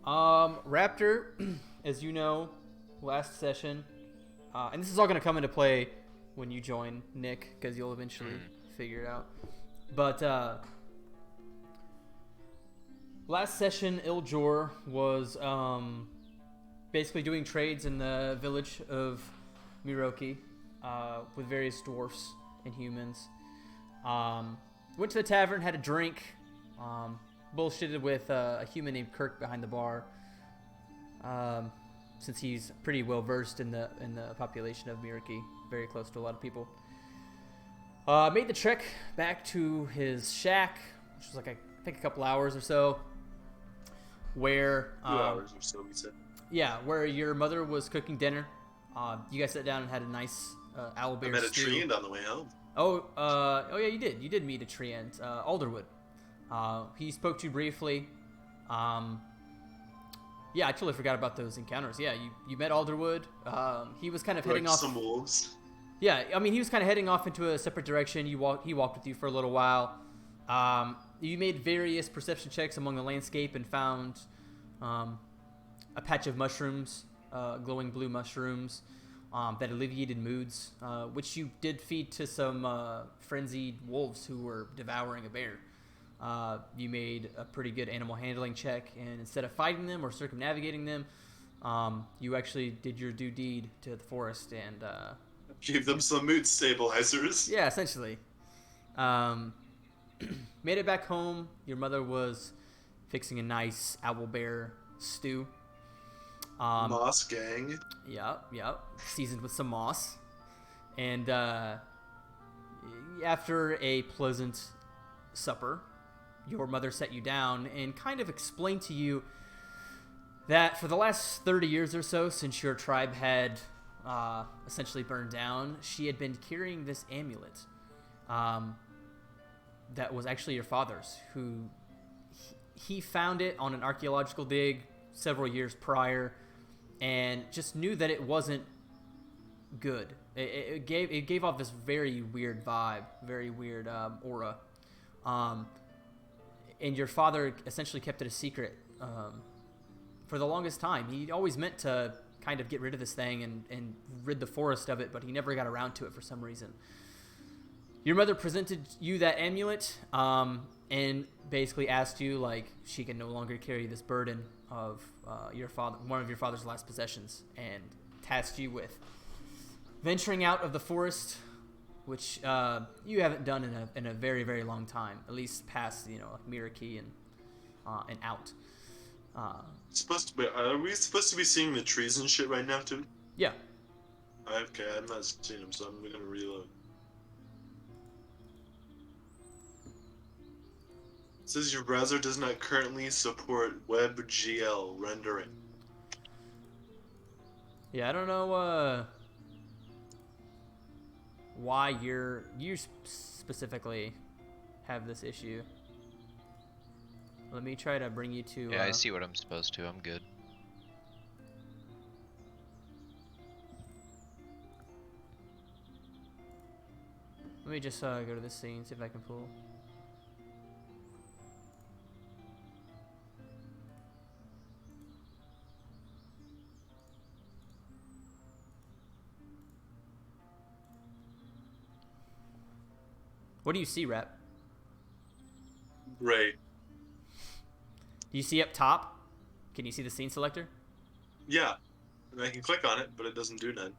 Raptor, as you know, last session, and this is all going to come into play when you join Nick, because you'll eventually figure it out. But last session, Iljor was basically doing trades in the village of Miroki with various dwarfs and humans. Went to the tavern, had a drink, bullshitted with a human named Kirk behind the bar, since he's pretty well versed in the population of Miroki, very close to a lot of people. Made the trek back to his shack, which was like I think a couple hours or so, where 2 hours or so, we said. yeah, where your mother was cooking dinner. You guys sat down and had a nice owlbear I met a stew. treant on the way home. Oh yeah, you did. You did meet a treant, Alderwood. He spoke to you briefly. Yeah, I totally forgot about those encounters. Yeah, you met Alderwood. He was kind of heading off. Some wolves. Yeah, I mean, he was kind of heading off into a separate direction. He walked with you for a little while. You made various perception checks among the landscape and found a patch of mushrooms, glowing blue mushrooms, that alleviated moods, which you did feed to some frenzied wolves who were devouring a bear. You made a pretty good animal handling check, and instead of fighting them or circumnavigating them, you actually did your due deed to the forest and Gave them some mood stabilizers. yeah, essentially. Made it back home. Your mother was fixing a nice owlbear stew. Moss gang. Yep. Seasoned with some moss. And after a pleasant supper, your mother set you down and kind of explained to you that for the last 30 years or so, since your tribe had essentially burned down, she had been carrying this amulet that was actually your father's, who he found it on an archaeological dig several years prior and just knew that it wasn't good. It gave off this very weird vibe, very weird aura. And your father essentially kept it a secret for the longest time. He always meant to kind of get rid of this thing and rid the forest of it, but he never got around to it for some reason. Your mother presented you that amulet and basically asked you, like, she can no longer carry this burden of one of your father's last possessions, and tasked you with venturing out of the forest, which you haven't done in a very, very long time, at least past like Miraki and out. Are we supposed to be seeing the trees and shit right now too? Yeah. Okay, I'm not seeing them, so I'm gonna reload. It says your browser does not currently support WebGL rendering. Yeah, I don't know why you specifically have this issue. Let me try to bring you to... Yeah, I see what I'm supposed to. I'm good. Let me just go to this scene, see if I can pull. What do you see, Rep? Right. Do you see up top? Can you see the scene selector? Yeah. And I can click on it, but it doesn't do none.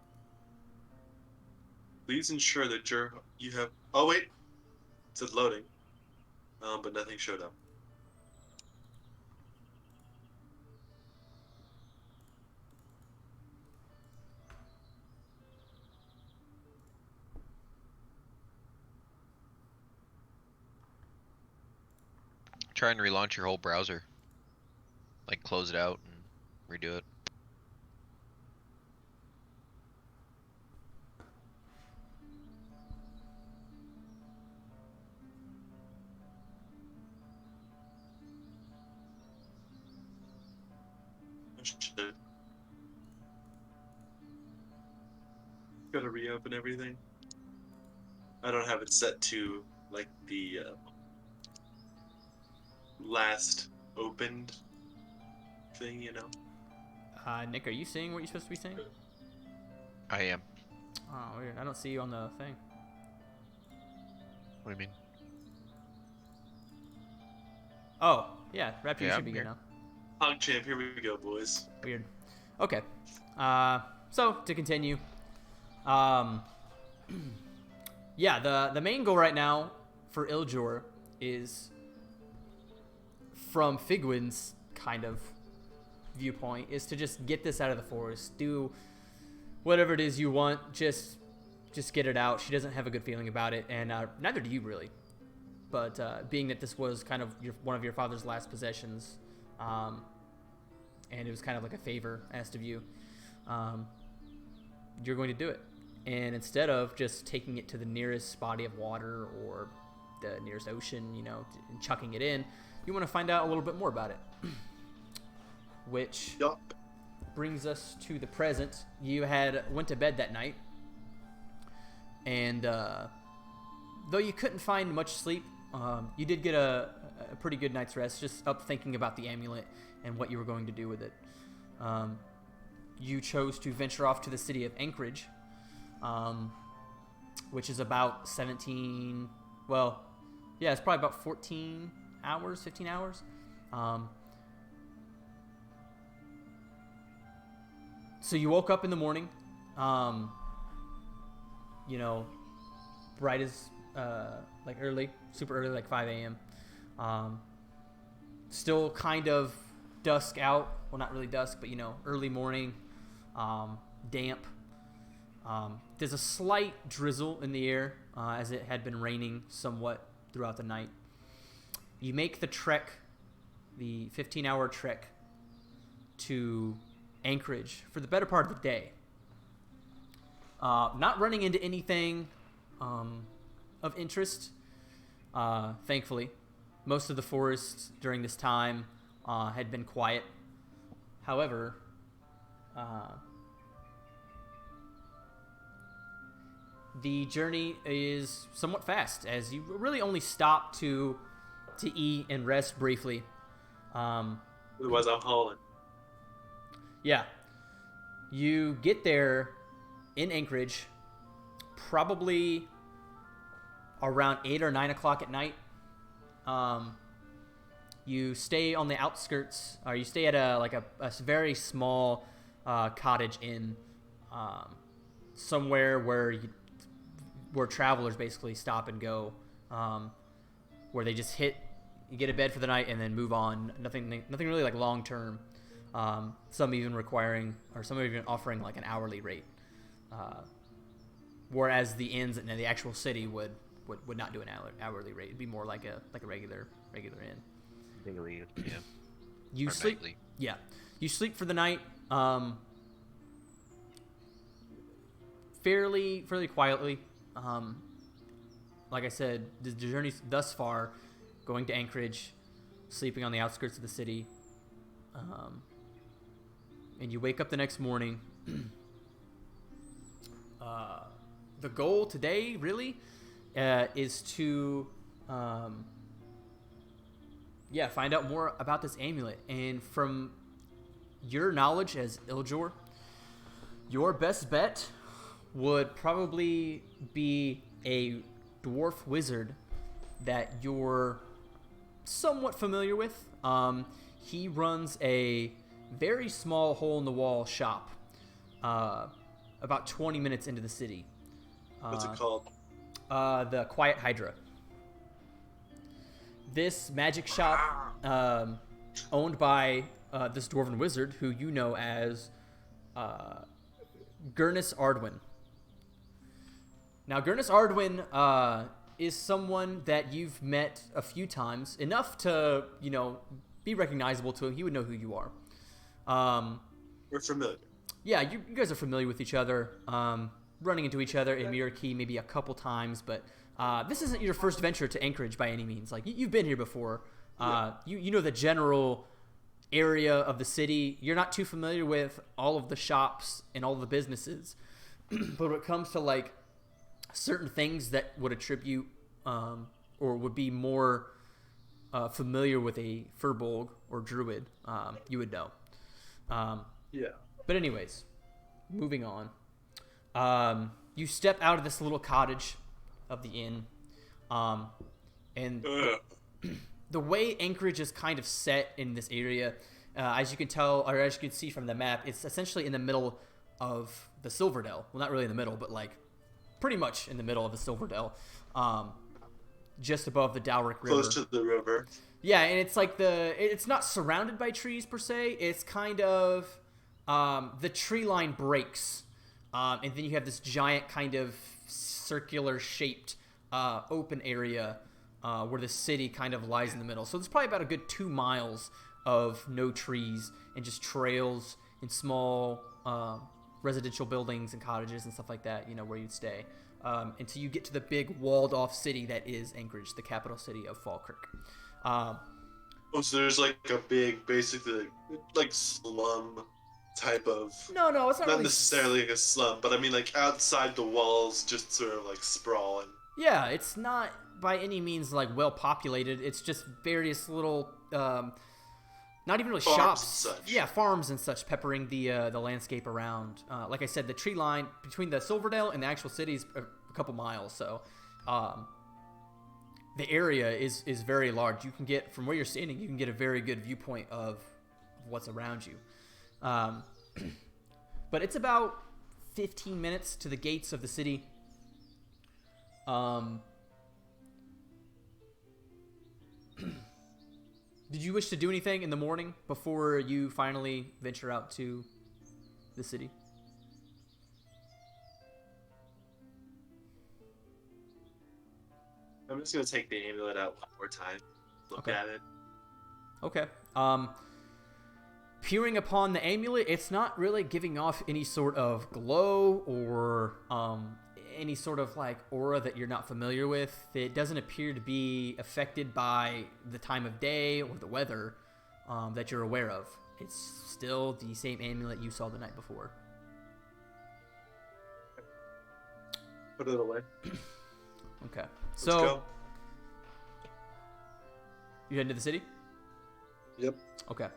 Please ensure that you have... Oh, wait. It said loading. But nothing showed up. Try and relaunch your whole browser. Like, close it out and redo it. Oh, shit. Gotta reopen everything. I don't have it set to, like, the last opened thing, you know. Nick, are you seeing what you're supposed to be seeing? I am. Oh, weird. I don't see you on the thing. What do you mean? Oh, yeah. Raptor, you Yeah, should I'm be good here. now. PogChamp, here we go, boys. Weird. Okay. So to continue, yeah, the main goal right now for Iljor is, from Figwin's kind of viewpoint, is to just get this out of the forest. Do whatever it is you want. Just get it out. She doesn't have a good feeling about it, and neither do you really. But being that this was kind of one of your father's last possessions, and it was kind of like a favor asked of you, you're going to do it. And instead of just taking it to the nearest body of water or the nearest ocean, you know, and chucking it in, you want to find out a little bit more about it. Which Yup. brings us to the present. You went to bed that night, and though you couldn't find much sleep, you did get a pretty good night's rest, just up thinking about the amulet and what you were going to do with it. You chose to venture off to the city of Anchorage, which is about 17, well, yeah, it's probably about 15 hours. So you woke up in the morning, you know, bright as, like super early, like 5 a.m. Still kind of dusk out. Well, not really dusk, but, you know, early morning, damp. There's a slight drizzle in the air, as it had been raining somewhat throughout the night. You make the trek, the 15-hour trek to Anchorage for the better part of the day. Not running into anything of interest, thankfully. Most of the forest during this time had been quiet. However, the journey is somewhat fast, as you really only stop to eat and rest briefly. Otherwise, I'm hauling. Yeah. You get there in Anchorage probably around 8 or 9 o'clock at night. You stay on the outskirts, or you stay at a very small cottage inn, somewhere where travelers basically stop and go, where they just you get a bed for the night and then move on. Nothing really like long term. Some even offering like an hourly rate, whereas the inns in the actual city would not do an hourly rate. It'd be more like a regular inn. Daily, yeah. You Or sleep. nightly. Yeah, you sleep for the night. Fairly quietly. Like I said, the journey thus far, going to Anchorage, sleeping on the outskirts of the city, and you wake up the next morning. The goal today, really, is to, find out more about this amulet. And from your knowledge as Iljor, your best bet would probably be a dwarf wizard that you're somewhat familiar with. He runs a very small hole-in-the-wall shop about 20 minutes into the city. What's it called? The Quiet Hydra. This magic shop, owned by this dwarven wizard who you know as Gurnus Ardwin. Now, Gurnus Ardwin is someone that you've met a few times, enough to, be recognizable to him. He would know who you are. We're familiar. Yeah, you guys are familiar with each other, running into each other in Mirror Key maybe a couple times, but this isn't your first venture to Anchorage by any means. Like, you've been here before. You know the general area of the city. You're not too familiar with all of the shops and all of the businesses. But when it comes to, like, certain things that would attribute or would be more familiar with a Furbolg or Druid, you would know. Yeah. But anyways, moving on. You step out of this little cottage of the inn, and the way Anchorage is kind of set in this area, as you can tell, or as you can see from the map, it's essentially in the middle of the Silverdale. Well, not really in the middle, but like pretty much in the middle of the Silverdale, just above the Dowrick River. Close to the river. Yeah, and it's like it's not surrounded by trees per se. It's kind of the tree line breaks, and then you have this giant kind of circular shaped open area where the city kind of lies in the middle. So there's probably about a good 2 miles of no trees and just trails and small residential buildings and cottages and stuff like that, you know, where you'd stay until you get to the big walled off city that is Anchorage, the capital city of Falkirk. So there's like a big, basically like slum type of. No, it's not really necessarily like a slum, but I mean like outside the walls, just sort of like sprawling. Yeah, it's not by any means like well populated. It's just various little, not even really Farms shops. and such. Yeah, farms and such peppering the landscape around. Like I said, the tree line between the Silverdale and the actual city is a couple miles. So, the area is very large. You can get from where you're standing, you can get a very good viewpoint of what's around you. But it's about 15 minutes to the gates of the city. Did you wish to do anything in the morning before you finally venture out to the city? I'm just gonna take the amulet out one more time. Look Okay. at it. Okay. Peering upon the amulet, it's not really giving off any sort of glow or any sort of like aura that you're not familiar with. It doesn't appear to be affected by the time of day or the weather that you're aware of. It's still the same amulet you saw the night before. Put it away. Okay. Let's So go. you heading to the city? Yep. Okay.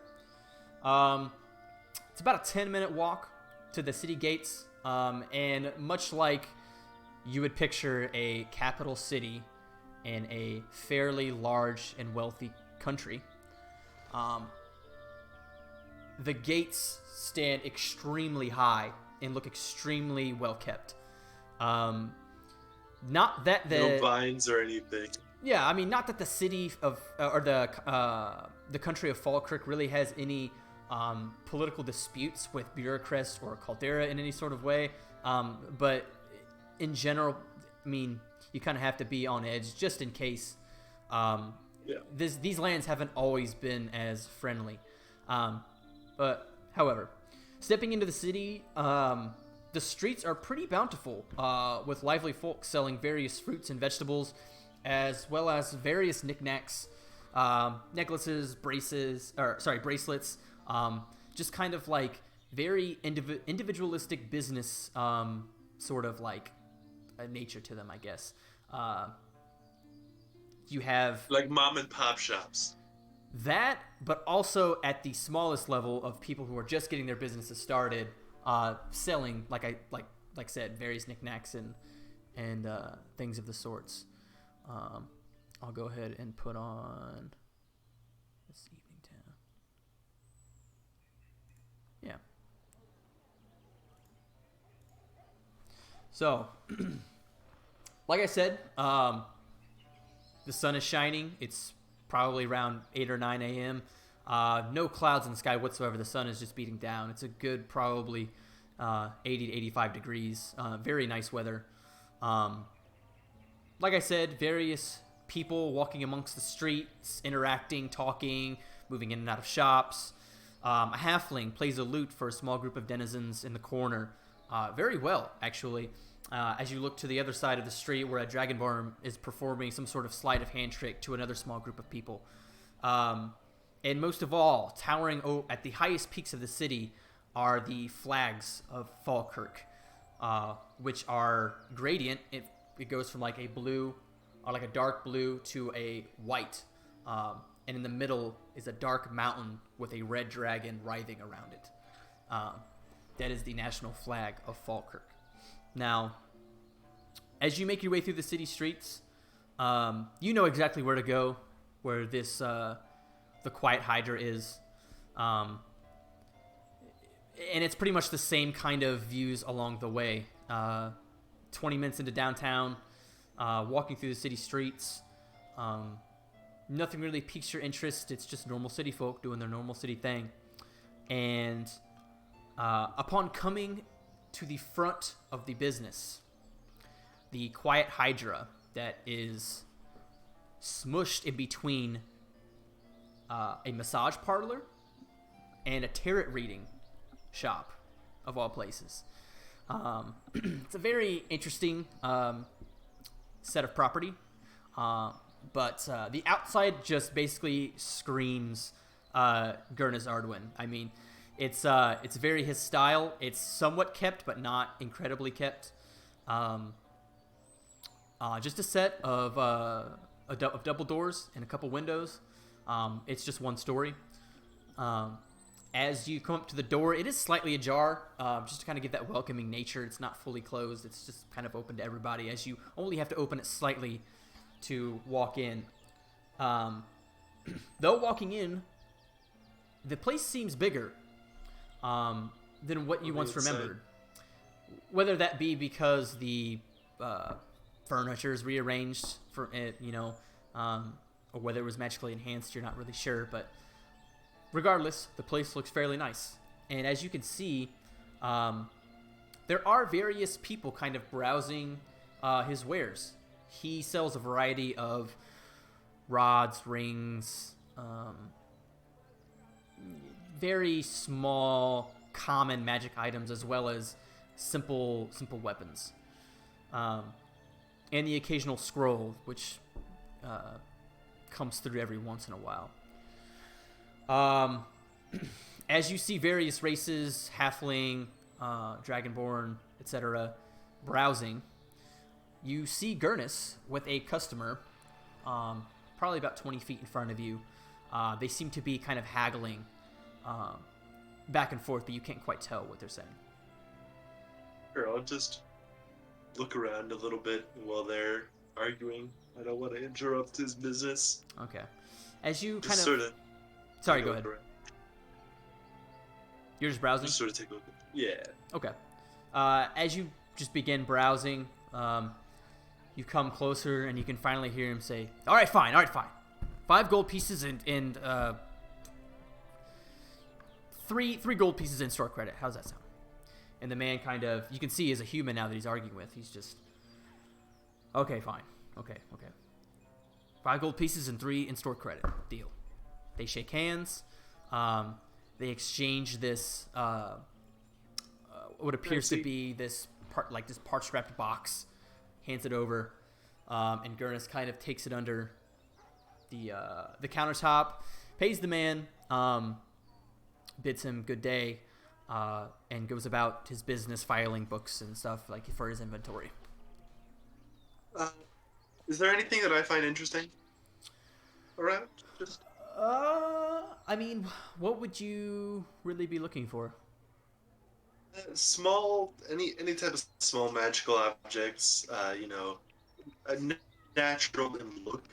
It's about a 10-minute walk to the city gates, and much like you would picture a capital city in a fairly large and wealthy country, the gates stand extremely high and look extremely well kept. Not that No vines or anything. Yeah, I mean, not that the city of or the country of Falkirk really has any political disputes with bureaucrats or Caldera in any sort of way, but in general, I mean, you kind of have to be on edge just in case. These lands haven't always been as friendly, but however, stepping into the city, the streets are pretty bountiful, with lively folk selling various fruits and vegetables, as well as various knickknacks, necklaces, bracelets, just kind of like very individualistic business, sort of like a nature to them, I guess. You have Like mom and pop shops. that, but also at the smallest level of people who are just getting their businesses started, selling, like I said, various knickknacks and things of the sorts. I'll go ahead and put on this evening town. Yeah. So, like I said, the sun is shining. It's probably around 8 or 9 a.m. No clouds in the sky whatsoever. The sun is just beating down. It's a good probably 80 to 85 degrees. Very nice weather. Like I said, various people walking amongst the streets, interacting, talking, moving in and out of shops. A halfling plays a lute for a small group of denizens in the corner. Very well, actually. As you look to the other side of the street where a dragonborn is performing some sort of sleight of hand trick to another small group of people. And most of all, towering at the highest peaks of the city are the flags of Falkirk, which are gradient. It goes from like a blue, or like a dark blue, to a white. And in the middle is a dark mountain with a red dragon writhing around it. That is the national flag of Falkirk. Now, as you make your way through the city streets, you know exactly where to go, where this the Quiet Hydra is. And it's pretty much the same kind of views along the way. 20 minutes into downtown, walking through the city streets. Nothing really piques your interest. It's just normal city folk doing their normal city thing. And upon coming to the front of the business, the Quiet Hydra that is smushed in between a massage parlor and a tarot reading shop, of all places. It's a very interesting set of property, but the outside just basically screams Gurna's Ardwin. I mean, it's very his style. It's somewhat kept, but not incredibly kept. Just a set of double doors and a couple windows. It's just one story. As you come up to the door, it is slightly ajar, just to kind of get that welcoming nature. It's not fully closed. It's just kind of open to everybody, as you only have to open it slightly to walk in. Though walking in, the place seems bigger than what you once remembered. Whether that be because the furniture is rearranged for it, or whether it was magically enhanced, you're not really sure, but regardless, the place looks fairly nice. And as you can see, there are various people kind of browsing his wares. He sells a variety of rods, rings, very small, common magic items, as well as simple weapons. And the occasional scroll, which comes through every once in a while. As you see various races, halfling, dragonborn, etc., browsing, you see Gurnis with a customer, probably about 20 feet in front of you. They seem to be kind of haggling back and forth, but you can't quite tell what they're saying. Sure, I'll just look around a little bit while they're arguing. I don't want to interrupt his business. Okay. As you Just kind sort of. Sorry, go ahead. Around. You're just browsing? Just sort of take a look. Yeah. Okay. As you just begin browsing, you come closer and you can finally hear him say, all right, fine. 5 gold pieces and 3 gold pieces in store credit. How's that sound? And the man kind of, you can see is a human now that he's arguing with. He's just, okay, fine. Okay. 5 gold pieces and 3 in store credit. Deal. They shake hands. They exchange this, what appears to be this parch-wrapped box. Hands it over, and Gurnis kind of takes it under the countertop, pays the man, bids him good day, and goes about his business, filing books and stuff like for his inventory. Is there anything that I find interesting around? Just. I mean, what would you really be looking for? Small, any type of small magical objects. Natural in look.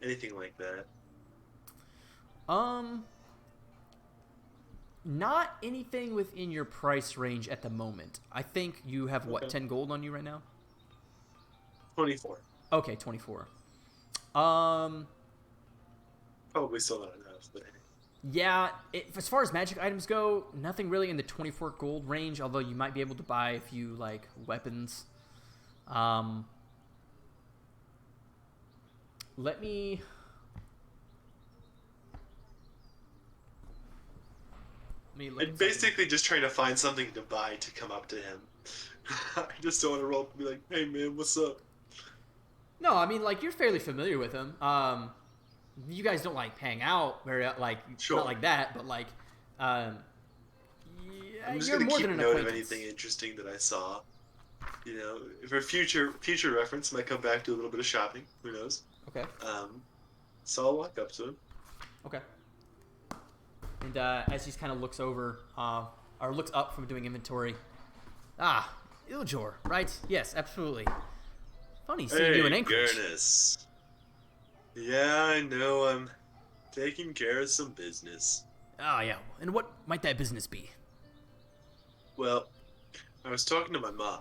Anything like that. Not anything within your price range at the moment. I think you have what, 10 gold on you right now? 24. Okay, 24. Probably still not enough, but yeah, as far as magic items go, nothing really in the 24 gold range, although you might be able to buy a few, like, weapons. Let me... I'm basically just trying to find something to buy to come up to him. I just don't want to roll up and be like, hey man, what's up? No, I mean, like, you're fairly familiar with him. You guys don't, like, hang out very, like, Sure. not like that, but, like, I'm just you're gonna more keep than an note of acquaintance. anything interesting that I saw. For future reference, might come back to a little bit of shopping. Who knows? Okay. So I'll walk up to him. Okay. And as he kind of looks over, or looks up from doing inventory. Ah, Iljor, right? Yes, absolutely. Funny seeing you in Anchorage. Gurnus. Yeah, I know. I'm taking care of some business. Ah, yeah. And what might that business be? Well, I was talking to my mom,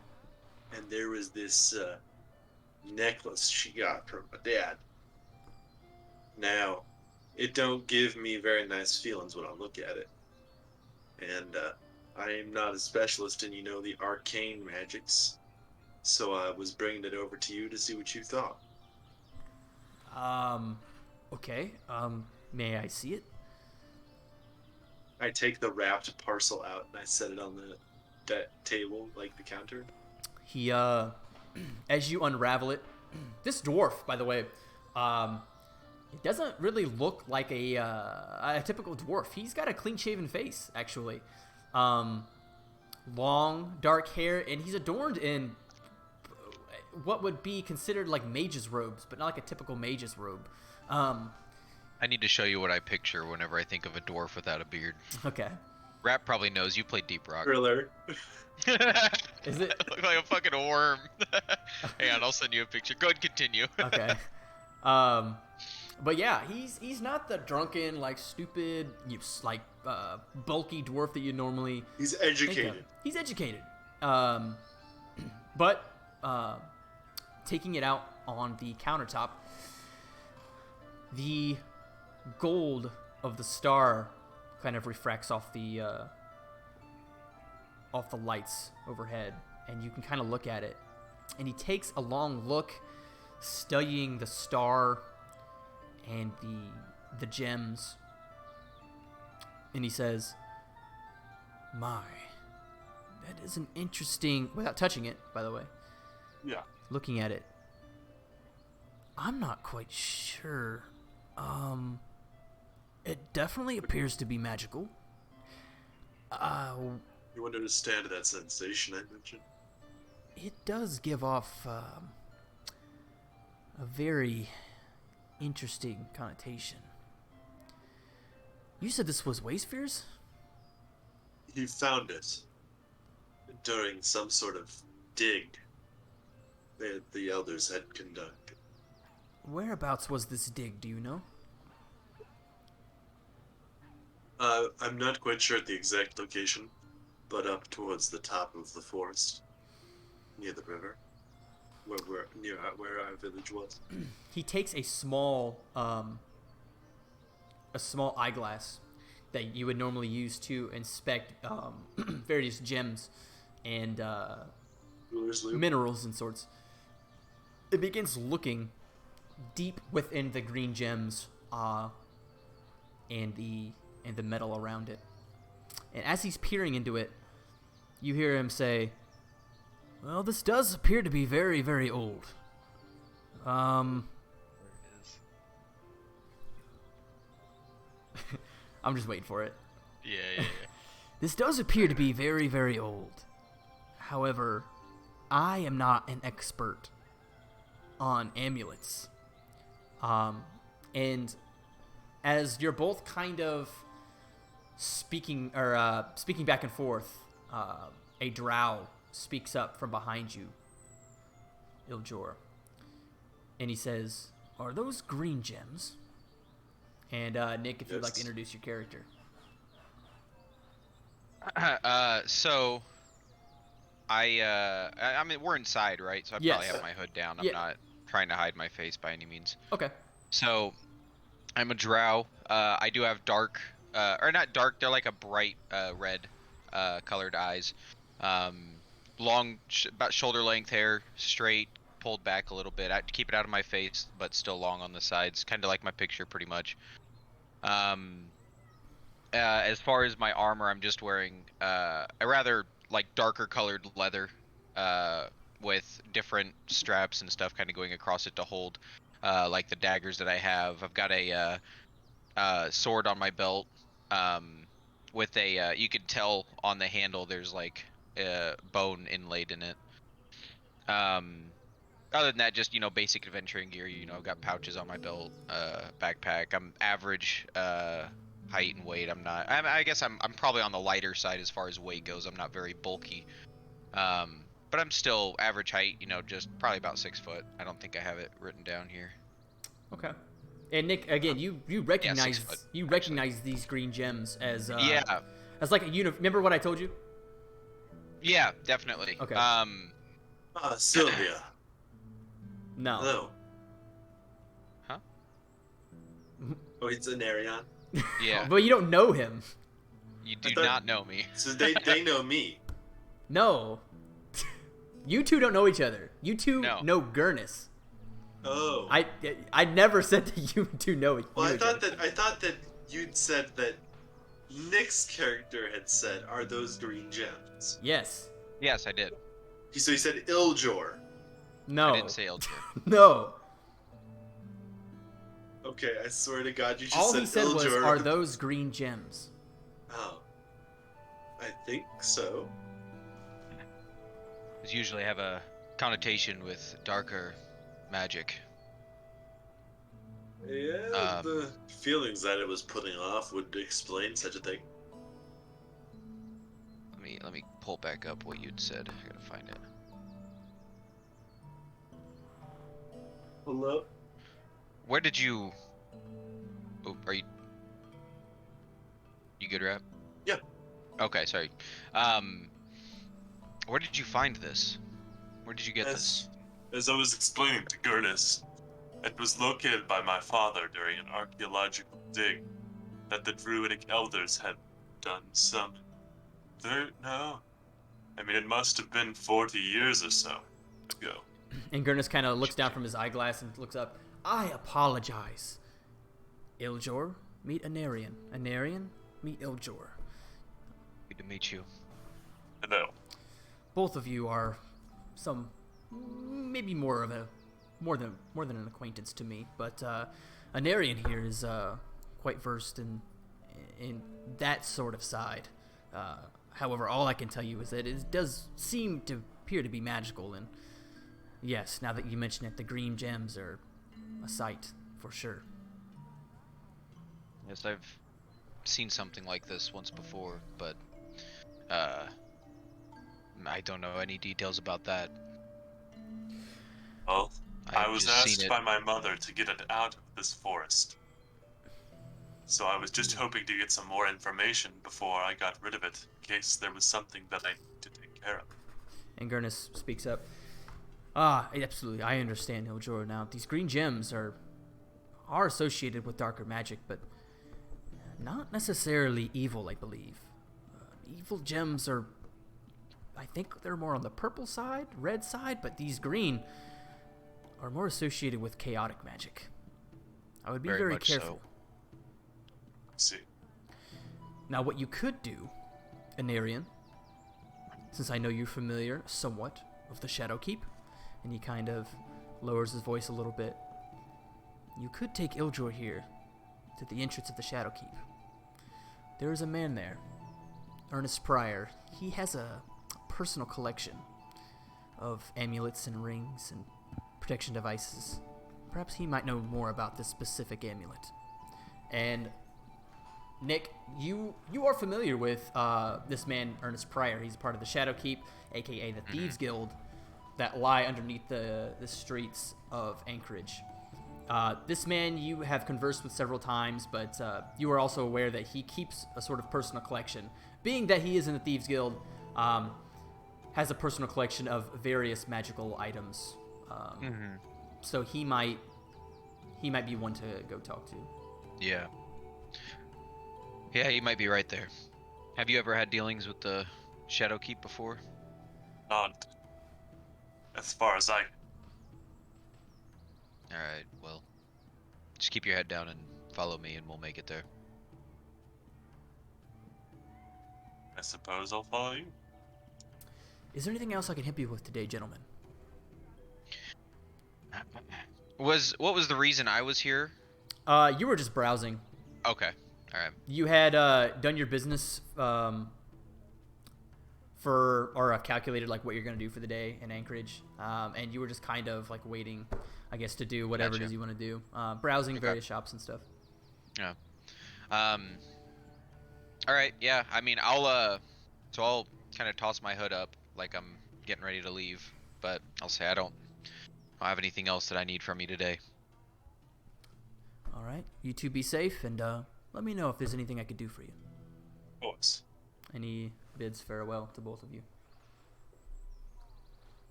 and there was this necklace she got from my dad. Now, it don't give me very nice feelings when I look at it. And I am not a specialist in, the arcane magics. So I was bringing it over to you to see what you thought. Okay. May I see it? I take the wrapped parcel out and I set it on that table, like the counter. He, as you unravel it, this dwarf, by the way, it doesn't really look like a typical dwarf. He's got a clean-shaven face, actually. Long, dark hair, and he's adorned in what would be considered like mage's robes, but not like a typical mage's robe. I need to show you what I picture whenever I think of a dwarf without a beard. Okay. Rap probably knows you played Deep Rock. Thriller. Is it? I look like a fucking worm. Hang on, I'll send you a picture. Go ahead, continue. Okay. But yeah, he's not the drunken, like stupid, bulky dwarf that you normally He's think of. educated. He's educated. But taking it out on the countertop, the gold of the star kind of refracts off the lights overhead, and you can kind of look at it. And he takes a long look, studying the star and the gems, and he says, "My, that is an interesting." Without touching it, by the way. Yeah. Looking at it, I'm not quite sure. It definitely appears to be magical. You wouldn't understand that sensation I mentioned. It does give off a very interesting connotation. You said this was Wastefear's? He found it during some sort of dig that the elders had conducted. Whereabouts was this dig, do you know? I'm not quite sure at the exact location, but up towards the top of the forest, near the river, where our village was. He takes a small eyeglass that you would normally use to inspect various gems and Ruler's Loop. minerals and sorts. It begins looking deep within the green gems and the metal around it. And as he's peering into it, you hear him say, "Well, this does appear to be very, very old. Where is? I'm just waiting for it. Yeah. This does appear to be very, very old. However, I am not an expert on amulets. And as you're both kind of speaking back and forth, a drow speaks up from behind you, Iljor, and he says, "Are those green gems?" And Nick, if you'd like to Yes. introduce your character. So I mean, we're inside, right? So I Yes. probably have my hood down. I'm Yeah. not trying to hide my face by any means. Okay. So I'm a drow. I do have dark, or not dark. They're like a bright red colored eyes. Long, about shoulder length hair, straight, pulled back a little bit. I keep it out of my face, but still long on the sides, kind of like my picture, pretty much. As far as my armor, I'm just wearing a rather like darker colored leather, with different straps and stuff kind of going across it to hold, like the daggers that I have. I've got a sword on my belt, with a you could tell on the handle there's like bone inlaid in it. Other than that, just basic adventuring gear. I've got pouches on my belt, backpack. I'm average height and weight. I guess I'm probably on the lighter side as far as weight goes. I'm not very bulky. But I'm still average height, just probably about 6 foot. I don't think I have it written down here. Okay. And Nick, again, you recognize 6 foot, recognize these green gems as Yeah. as like a remember what I told you? Yeah, definitely. Okay. Sylvia. No. Hello. Huh? Oh, it's an Arion. Yeah. But you don't know him. You do thought- not know me. So they know me. No. You two don't know each other. You two No. know Gurnus. Oh. I never said that you two know each Well, I other. thought that you'd said that Nick's character had said, "Are those green gems?" Yes. Yes, I did. So he said Iljor. No. I didn't say Eldritch. No. Okay, I swear to God, you just All said he said was, Iljor. "Are those green gems?" Oh. I think so. These usually have a connotation with darker magic. Yeah, the feelings that it was putting off would explain such a thing. Let me pull back up what you'd said. I gotta find it. Hello? Where did you? Oh, are you? You good, Rap? Yeah. Okay, sorry. Where did you find this? Where did you get this? As I was explaining to Gurnus, it was located by my father during an archaeological dig that the druidic elders had done some... it must have been 40 years or so ago. And Gurnus kind of looks down from his eyeglass and looks up. I apologize. Iljor, meet Anarian. Anarian, meet Iljor. Good to meet you. Hello. Both of you are maybe more than an acquaintance to me, but Anarian here is quite versed in that sort of side. However, all I can tell you is that it does seem to appear to be magical, and yes, now that you mention it, the green gems are a sight for sure. Yes, I've seen something like this once before, but I don't know any details about that. Well, I I've was just seen asked it. by my mother to get it out of this forest. So I was just hoping to get some more information before I got rid of it, in case there was something that I needed to take care of. And Gurnus speaks up. Absolutely, I understand, Iljor. Now, these green gems are associated with darker magic, but not necessarily evil, I believe. Evil gems are, I think they're more on the purple side, red side, but these green are more associated with chaotic magic. I would be very much careful. See. Now, what you could do, Anarian, since I know you're familiar somewhat with the Shadowkeep, and he kind of lowers his voice a little bit, you could take Iljor here to the entrance of the Shadowkeep. There is a man there, Ernest Pryor. He has a personal collection of amulets and rings and protection devices. Perhaps he might know more about this specific amulet. And Nick, you are familiar with this man, Ernest Pryor. He's part of the Shadowkeep, aka the Thieves Guild, that lie underneath the streets of Anchorage. This man you have conversed with several times, but you are also aware that he keeps a sort of personal collection. Being that he is in the Thieves Guild, has a personal collection of various magical items. So he might be one to go talk to. Yeah. Yeah, you might be right there. Have you ever had dealings with the Shadowkeep before? Not as far as I... Alright, well, just keep your head down and follow me and we'll make it there. I suppose I'll follow you. Is there anything else I can help you with today, gentlemen? What was the reason I was here? You were just browsing. Okay, alright. You had done your business calculated like what you're gonna do for the day in Anchorage, and you were just kind of like waiting, I guess, to do whatever it Gotcha. is you want to do, browsing Okay. various shops and stuff. Yeah. All right, yeah. I mean, so I'll kind of toss my hood up like I'm getting ready to leave, but I'll say I don't have anything else that I need from you today. All right. You two be safe, and let me know if there's anything I could do for you. Of course. And he bids farewell to both of you.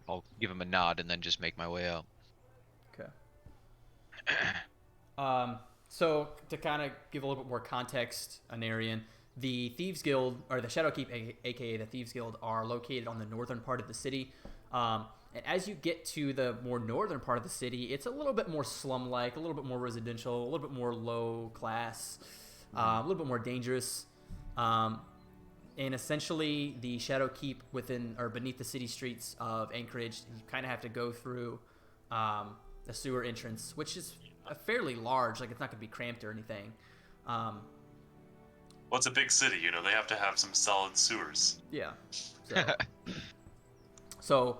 I'll give him a nod and then just make my way out. Okay. So to kind of give a little bit more context, Anarian, the Thieves Guild, or the Shadowkeep, aka the Thieves Guild, are located on the northern part of the city. And as you get to the more northern part of the city, it's a little bit more slum-like, a little bit more residential, a little bit more low class, a little bit more dangerous. And essentially, the Shadowkeep within or beneath the city streets of Anchorage, you kind of have to go through the sewer entrance, which is fairly large. Like, it's not going to be cramped or anything. Well, it's a big city, you know. They have to have some solid sewers. Yeah. So,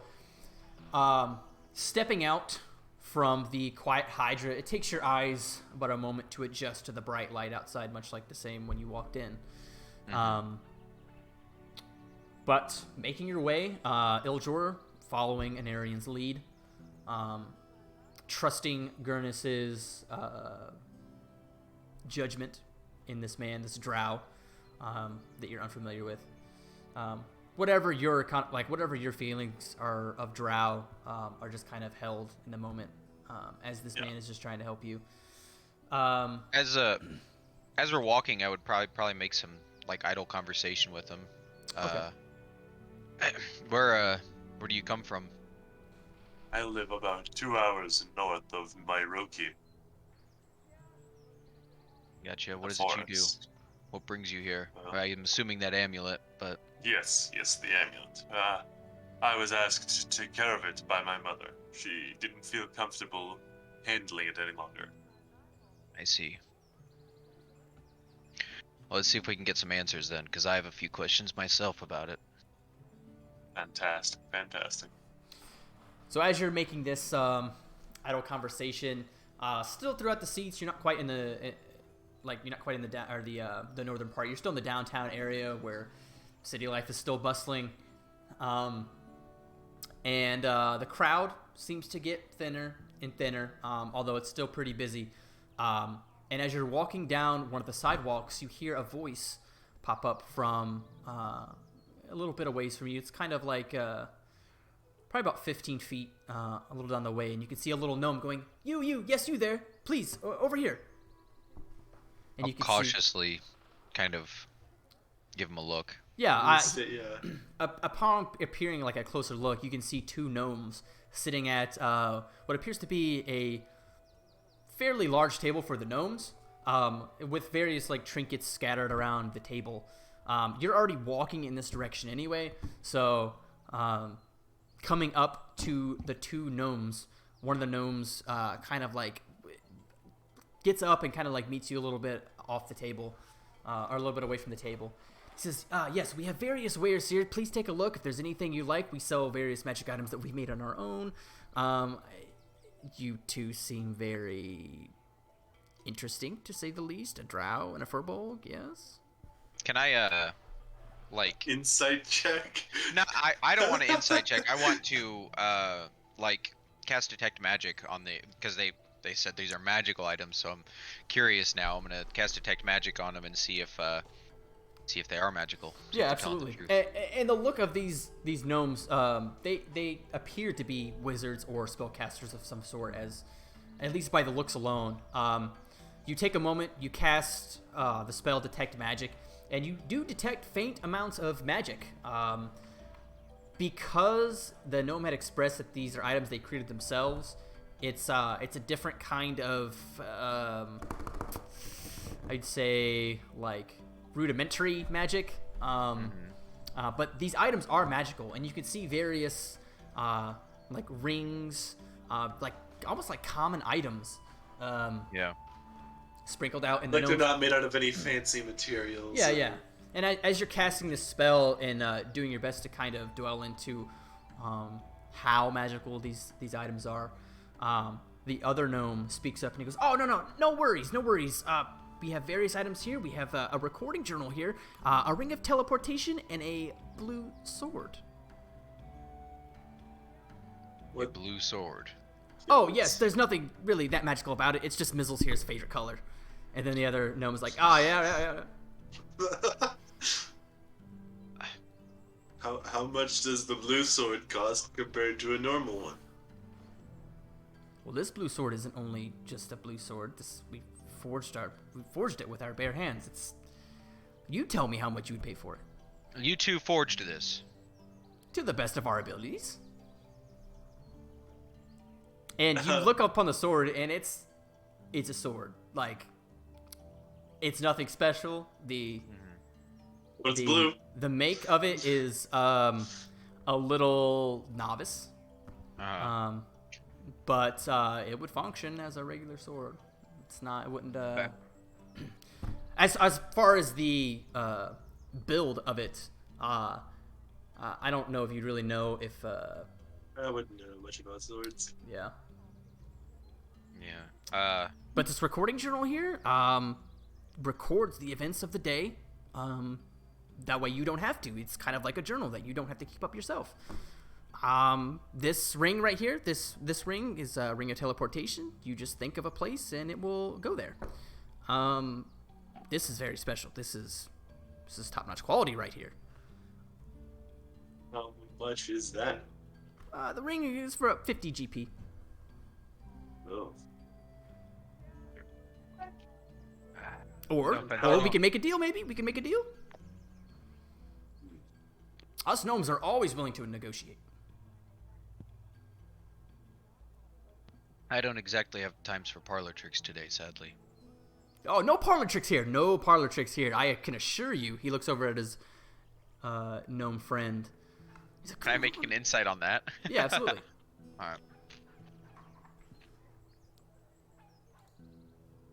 stepping out from the quiet Hydra, it takes your eyes but a moment to adjust to the bright light outside, much like the same when you walked in. But making your way, Iljor, following Anarian's lead, trusting Gurnus's judgment in this man, this Drow, that you're unfamiliar with. Whatever your feelings are of Drow are just kind of held in the moment, as this man is just trying to help you. As we're walking, I would probably make some like idle conversation with him. Okay. Where do you come from? I live about 2 hours north of Myroki. Gotcha. What The is it you do? forest. What brings you here? I'm assuming that amulet, but Yes, the amulet. I was asked to take care of it by my mother. She didn't feel comfortable handling it any longer. I see. Well, let's see if we can get some answers then, because I have a few questions myself about it. Fantastic. So as you're making this idle conversation, still throughout the seats, you're not quite in the the northern part. You're still in the downtown area where city life is still bustling, and the crowd seems to get thinner and thinner, although it's still pretty busy. And as you're walking down one of the sidewalks, you hear a voice pop up from a little bit away from you. It's kind of like probably about 15 feet a little down the way, and you can see a little gnome going, yes, you there, please, over here. And I'll you can cautiously kind of give him a look. Upon appearing like a closer look, you can see two gnomes sitting at what appears to be a fairly large table for the gnomes, with various like trinkets scattered around the table. You're already walking in this direction anyway, so coming up to the two gnomes, one of the gnomes kind of like gets up and kind of like meets you a little bit off the table, or a little bit away from the table. He says, yes, we have various wares here. Please take a look. If there's anything you like, we sell various magic items that we made on our own. You two seem very interesting, to say the least. A drow and a furbolg, yes? Can I, like... Insight check? No, I don't want to insight check. I want to, like, cast Detect Magic on the... Because they said these are magical items, so I'm curious now. I'm going to cast Detect Magic on them and see if they are magical. Yeah, absolutely. And the look of these gnomes, they appear to be wizards or spellcasters of some sort, at least by the looks alone. You take a moment, you cast the spell Detect Magic, and you do detect faint amounts of magic. Because the gnome had expressed that these are items they created themselves, it's a different kind of, I'd say, like, rudimentary magic, but these items are magical, and you can see various like rings, like almost like common items, sprinkled out in the they're not made out of any fancy materials. Yeah. And as you're casting this spell and doing your best to kind of dwell into how magical these items are, the other gnome speaks up and he goes, "Oh, no worries. we have various items here. We have a recording journal here, a ring of teleportation, and a blue sword. A blue sword. Oh, yes, there's nothing really that magical about it. It's just Mizzle's here's favorite color. And then the other gnome is like, oh, yeah. How much does the blue sword cost compared to a normal one? Well, this blue sword isn't only just a blue sword. We forged it with our bare hands. You tell me how much you would pay for it. You two forged this. To the best of our abilities. And you look up on the sword, and it's a sword. Like, it's nothing special. What's blue? The make of it is a little novice. But it would function as a regular sword. It wouldn't. As far as the build of it, I don't know if you'd really know if. I wouldn't know much about swords. Yeah. Yeah. But this recording journal here records the events of the day. That way you don't have to. It's kind of like a journal that you don't have to keep up yourself. This ring right here, this ring is a ring of teleportation. You just think of a place and it will go there. This is very special. This is top-notch quality right here. How much is that? The ring is for 50 GP. Oh. Or we can make a deal, maybe. We can make a deal. Us gnomes are always willing to negotiate. I don't exactly have times for parlor tricks today, sadly. Oh, no parlor tricks here. No parlor tricks here. I can assure you. He looks over at his gnome friend. He's like, Can I make an insight on that? Yeah, absolutely. All right.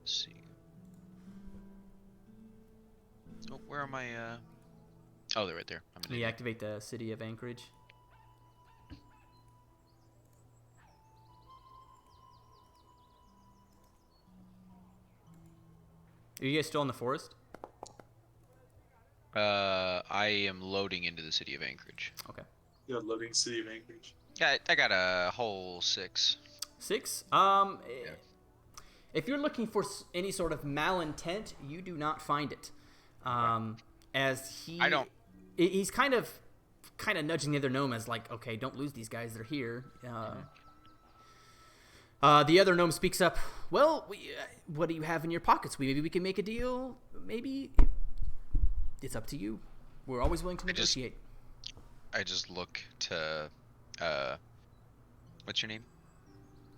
Let's see. Oh, where are my? Oh, they're right there. I'm We activate the city of Anchorage. Are you guys still in the forest? I am loading into the city of Anchorage. Okay. Yeah, loading city of Anchorage. Yeah, I got a whole 6. 6? If you're looking for any sort of malintent, you do not find it. As he, I don't. He's kind of nudging the other gnome as like, okay, don't lose these guys. They're here. The other gnome speaks up. Well, what do you have in your pockets? Maybe we can make a deal. Maybe it's up to you. We're always willing to negotiate. I just look to, what's your name?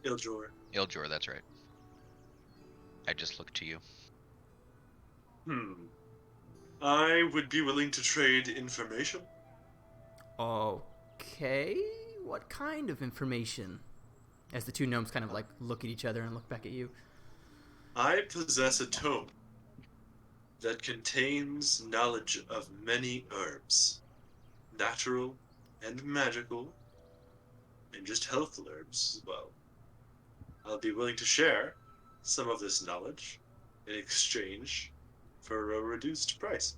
Iljor. Iljor, that's right. I just look to you. I would be willing to trade information. Okay. What kind of information? As the two gnomes kind of like look at each other and look back at you. I possess a tome that contains knowledge of many herbs, natural and magical, and just health herbs as well. I'll be willing to share some of this knowledge in exchange for a reduced price.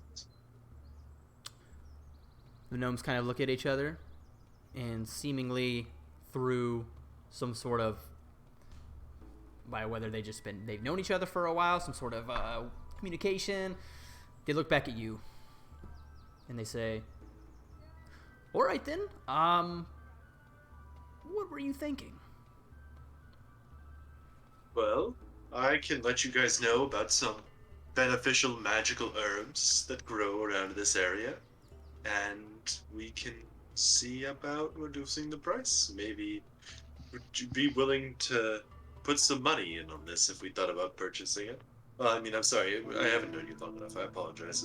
The gnomes kind of look at each other, and seemingly through some sort of, by whether they've known each other for a while, some sort of communication, they look back at you, and they say, "All right then. What were you thinking?" Well, I can let you guys know about some beneficial magical herbs that grow around this area, and we can see about reducing the price. Maybe would you be willing to put some money in on this if we thought about purchasing it? Well, I mean, I'm sorry, I haven't known you long enough. I apologize.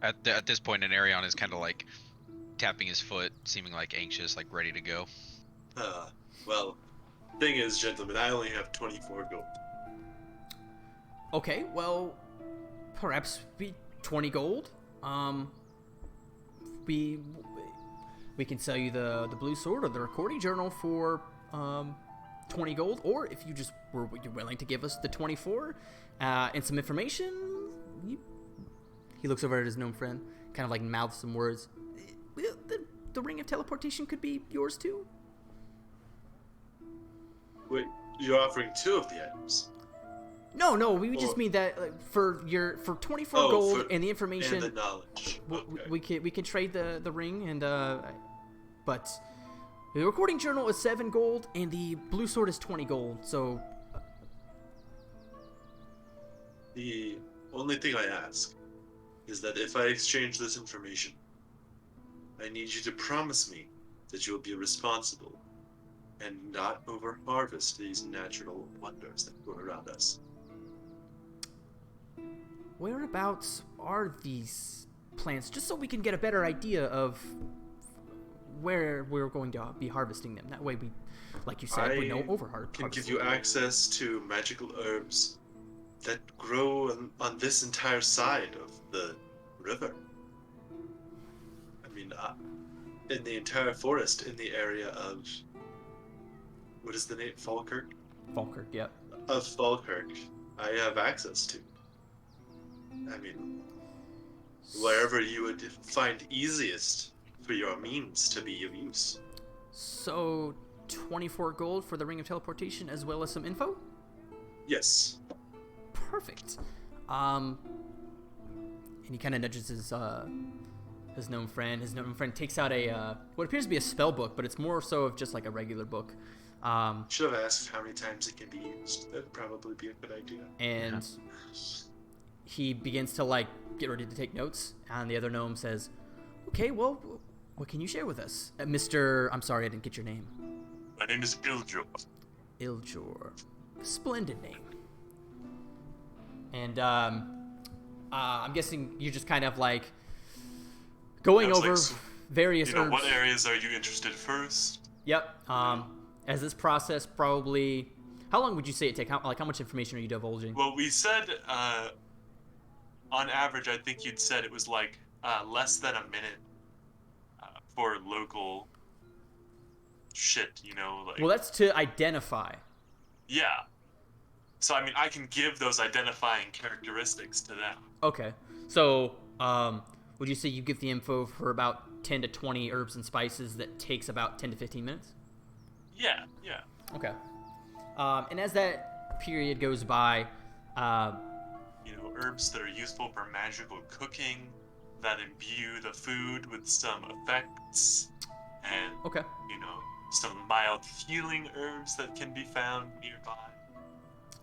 At this point, Arion is kind of like tapping his foot, seeming like anxious, like ready to go. Well, thing is, gentlemen, I only have 24 gold. Okay, well, perhaps 20 gold. We can sell you the blue sword or the recording journal for 20 gold, or if you're willing to give us the 24 and some information, he looks over at his gnome friend, kind of like mouths some words. The ring of teleportation could be yours too. Wait, you're offering 2 of the items? No, we just mean that for 24 gold and the information and the knowledge. Okay. we can trade the ring, and but the recording journal is 7 gold and the blue sword is 20 gold. So the only thing I ask is that if I exchange this information, I need you to promise me that you will be responsible and not over-harvest these natural wonders that grow around us. whereabouts are these plants, just so we can get a better idea of where we're going to be harvesting them? That way we, like you said, we know overharvest. Can give you access to magical herbs that grow on this entire side of the river. I mean, in the entire forest, in the area of, what is the name? Falkirk? Falkirk, yep. Of Falkirk, I have access to. I mean, wherever you would find easiest for your means to be of use. So, 24 gold for the Ring of Teleportation as well as some info? Yes. Perfect. And he kind of nudges his gnome friend. His gnome friend takes out a what appears to be a spell book, but it's more so of just like a regular book. Should have asked how many times it can be used. That'd probably be a good idea. And he begins to like get ready to take notes, and the other gnome says, "Okay, well, what can you share with us, Mr. I'm sorry, I didn't get your name." My name is Iljor. Iljor, splendid name. And I'm guessing you're just kind of like going over various herbs. What areas are you interested first? Yep. As this process probably, how long would you say it take? How much information are you divulging? Well, we said, on average, I think you'd said it was like less than a minute for local shit, like. Well, that's to identify. Yeah. So, I mean, I can give those identifying characteristics to them. Okay. So, would you say you give the info for about 10 to 20 herbs and spices that takes about 10 to 15 minutes? Yeah. Okay. And as that period goes by, herbs that are useful for magical cooking, that imbue the food with some effects, and, okay. Some mild healing herbs that can be found nearby.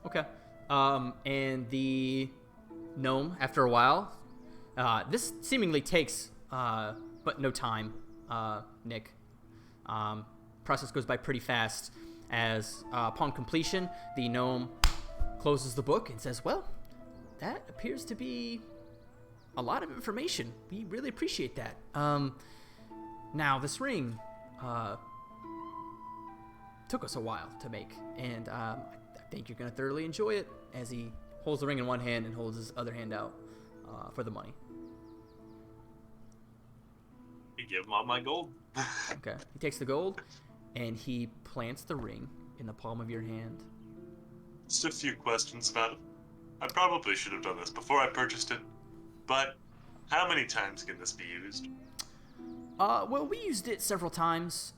Okay. And the gnome, after a while, this seemingly takes, but no time, Nick. Process goes by pretty fast as, upon completion, the gnome closes the book and says, "Well, that appears to be a lot of information. We really appreciate that. Now, this ring, took us a while to make, and, I think you're going to thoroughly enjoy it," as he holds the ring in one hand and holds his other hand out for the money. You give him all my gold. Okay. He takes the gold, and he plants the ring in the palm of your hand. Just a few questions about it. I probably should have done this before I purchased it, but how many times can this be used? Well, we used it several times.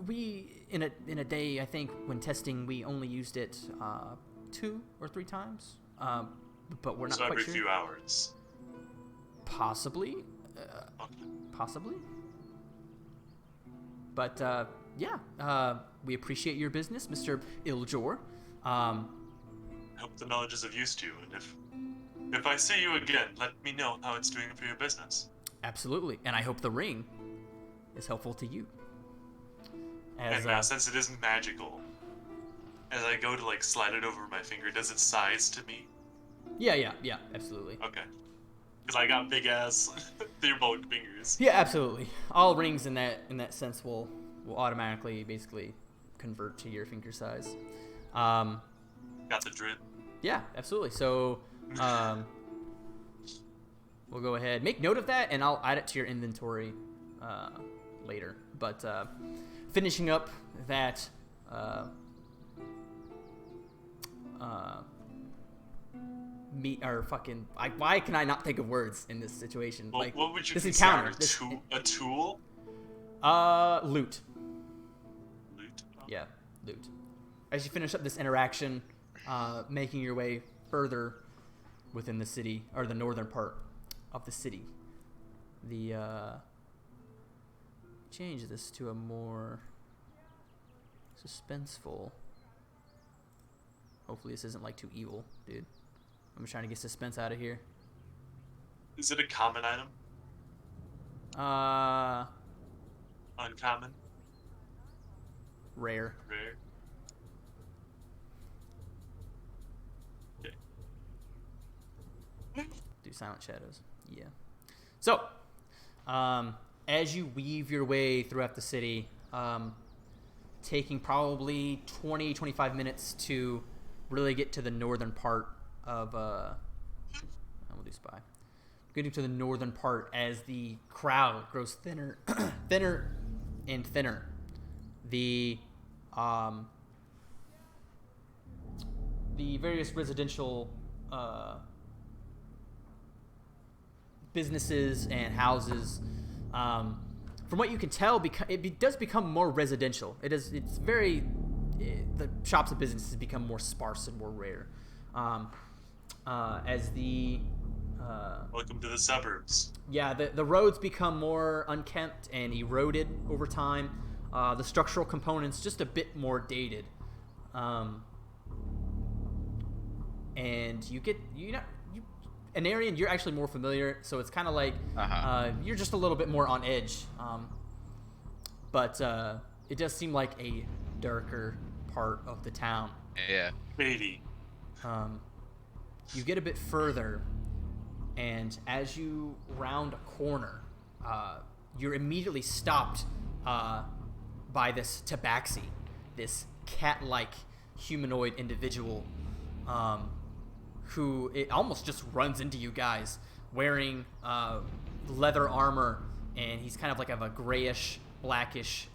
We in a day, I think, when testing, we only used it 2 or 3 times. But we're not so quite every sure. few hours. Possibly. Okay. Possibly. But we appreciate your business, Mr. Iljor. I hope the knowledge is of use to you, and if I see you again, let me know how it's doing for your business. Absolutely, and I hope the ring is helpful to you. And now, since it isn't magical, as I go to slide it over my finger, does it size to me? Yeah, absolutely. Okay. Because I got big ass Theobald fingers. Yeah, absolutely. All rings in that sense will automatically basically convert to your finger size. Got the drip. Yeah, absolutely. So we'll go ahead, make note of that, and I'll add it to your inventory later. But finishing up that meet or fucking. Why can I not think of words in this situation? Well, Like what would you this consider encounter. a tool? Loot. Loot? Oh. Yeah, loot. As you finish up this interaction, making your way further within the city, or the northern part of the city, change this to a more suspenseful. Hopefully this isn't like too evil, dude. I'm trying to get suspense out of here. Is it a common item? Uncommon? Rare. Rare? Okay. Do silent shadows. Yeah. So, as you weave your way throughout the city, taking probably 20-25 minutes to really get to the northern part of we'll do spy. Getting to the northern part as the crowd grows thinner thinner and thinner. The various residential businesses and houses, from what you can tell, it does become more residential. It's very the shops and businesses become more sparse and more rare, as the Welcome to the suburbs. yeah, the roads become more unkempt and eroded over time. The structural components just a bit more dated, and an Aryan, you're actually more familiar, so it's kind of like you're just a little bit more on edge. But it does seem like a darker part of the town. Yeah. Maybe. You get a bit further, and as you round a corner, you're immediately stopped by this tabaxi, this cat-like humanoid individual, who it almost just runs into you guys, wearing leather armor, and he's kind of like of a grayish, blackish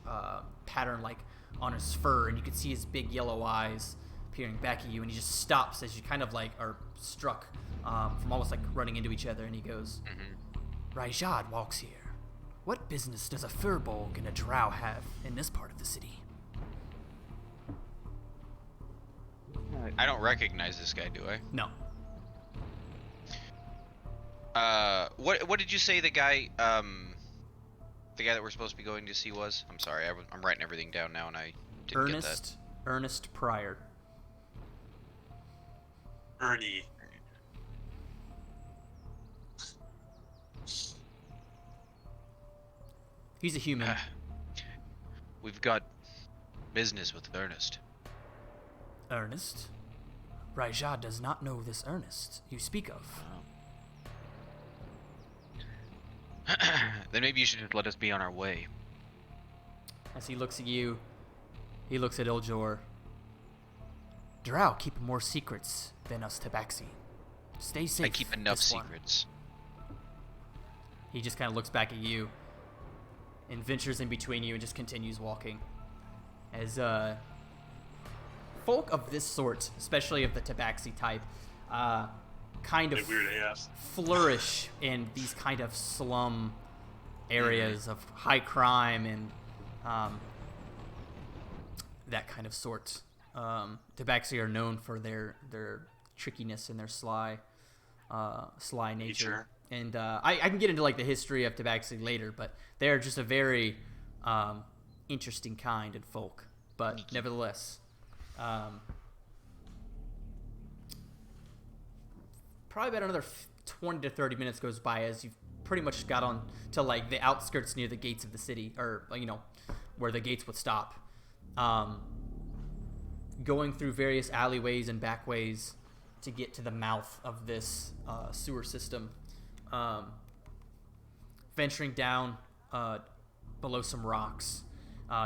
pattern like on his fur, and you can see his big yellow eyes peering back at you, and he just stops as you kind of like are struck from almost like running into each other, and he goes, Rajad walks here. What business does a furbolg and a drow have in this part of the city? I don't recognize this guy, do I? No. What did you say the guy that we're supposed to be going to see was? I'm sorry, I'm writing everything down now, and I didn't get that. Ernest Pryor. Ernie. He's a human. We've got business with Ernest. Ernest? Rajad does not know this Ernest you speak of. Then maybe you should just let us be on our way. As he looks at you, he looks at Iljor. Drow keep more secrets than us Tabaxi. Stay safe. I keep enough this one. secrets. He just kind of looks back at you and ventures in between you and just continues walking. As folk of this sort, especially of the Tabaxi type, kind of Weird AF. flourish in these kind of slum areas of high crime and that kind of sort. Tabaxi are known for their trickiness and their sly nature. And I can get into like the history of Tabaxi later, but they're just a very interesting kind of folk. But nevertheless, probably about another 20 to 30 minutes goes by as you've pretty much got on to like the outskirts near the gates of the city, or where the gates would stop. Going through various alleyways and backways to get to the mouth of this sewer system. Venturing down below some rocks,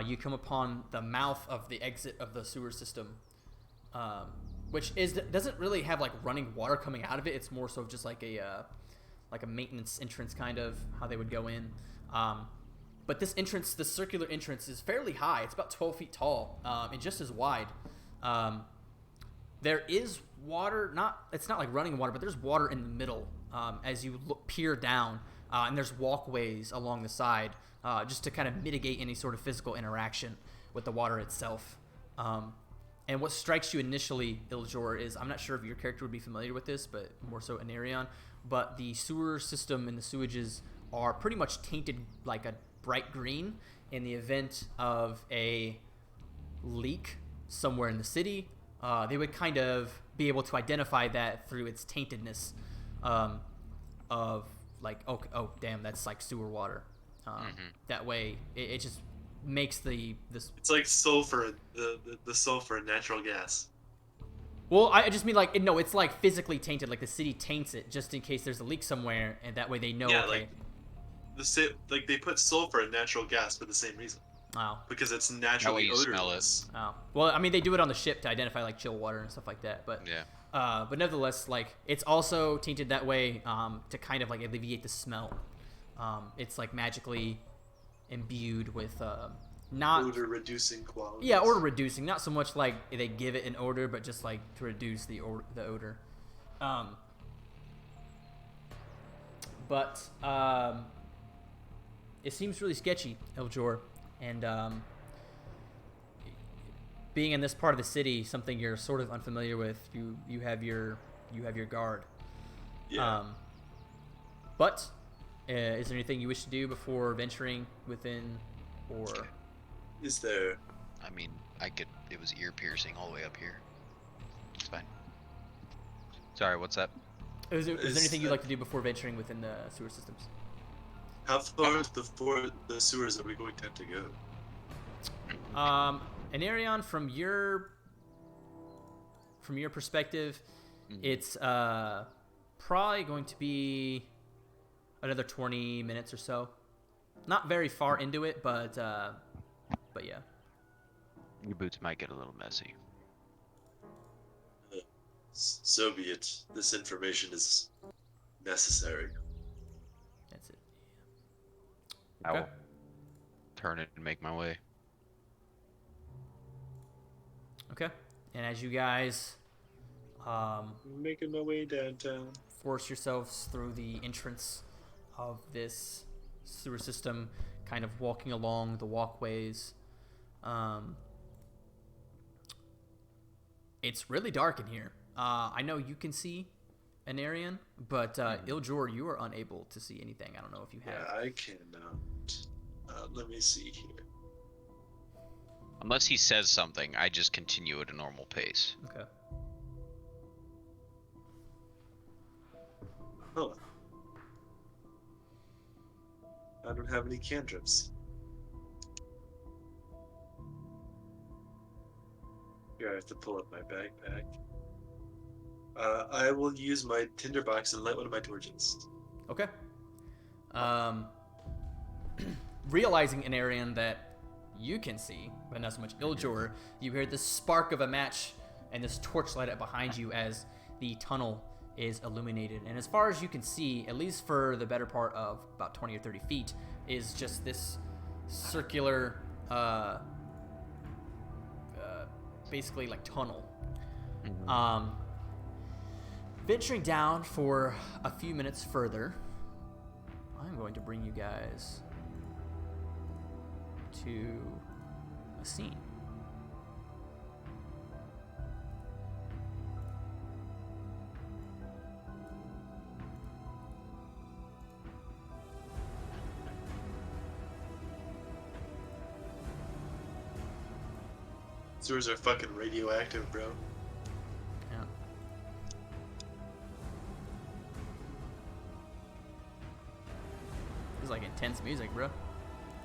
you come upon the mouth of the exit of the sewer system, which doesn't really have like running water coming out of it. It's more so just like a maintenance entrance, kind of how they would go in. But this entrance, this circular entrance, is fairly high. It's about 12 feet tall and just as wide. There is water. It's not like running water, but there's water in the middle as you peer down. And there's walkways along the side just to kind of mitigate any sort of physical interaction with the water itself. And what strikes you initially, Iljor, is I'm not sure if your character would be familiar with this, but more so Anarion, but the sewer system and the sewages are pretty much tainted like a bright green in the event of a leak somewhere in the city. They would kind of be able to identify that through its taintedness of like, oh damn, that's like sewer water. That way, it just makes this. It's like sulfur, the sulfur in natural gas. Well, I just mean like no, it's like physically tainted. Like the city taints it just in case there's a leak somewhere, and that way they know. Yeah, okay. like they put sulfur in natural gas for the same reason. Oh. Because it's naturally odorless. Oh. Well, I mean, they do it on the ship to identify like chill water and stuff like that. But Yeah. But nevertheless, like it's also tainted that way to kind of like alleviate the smell. It's like magically imbued with not odor reducing qualities. Yeah, odor reducing. Not so much like they give it an odor, but just like to reduce the odor. But it seems really sketchy, Iljor, and being in this part of the city, something you're sort of unfamiliar with. You have your guard. Yeah. But is there anything you wish to do before venturing within, or? Is there? I mean, it was ear piercing all the way up here. It's fine. Sorry, what's up? Is there anything you'd like to do before venturing within the sewer systems? How far is the sewers are we going to have to go? Anarion, from your perspective, it's probably going to be another 20 minutes or so. Not very far into it, but yeah. Your boots might get a little messy. So be it. This information is necessary. That's it. I Okay. will turn it and make my way. Okay. And as you guys Making my way downtown. force yourselves through the entrance of this sewer system, kind of walking along the walkways, it's really dark in here. I know you can see Anarion, but Iljor, you are unable to see anything. I don't know if you have. Yeah, I cannot. Let me see here. Unless he says something, I just continue at a normal pace. Okay. Oh. I don't have any cantrips. Here, I have to pull up my backpack. I will use my tinderbox and light one of my torches. Okay. Realizing, Anarion, that you can see, but not so much Iljor, you hear the spark of a match and this torch light up behind you as the tunnel is illuminated. And as far as you can see, at least for the better part of about 20 or 30 feet, is just this circular, basically like tunnel. Venturing down for a few minutes further, I'm going to bring you guys to a scene. Sewers are fucking radioactive, bro. Yeah. This is like intense music, bro.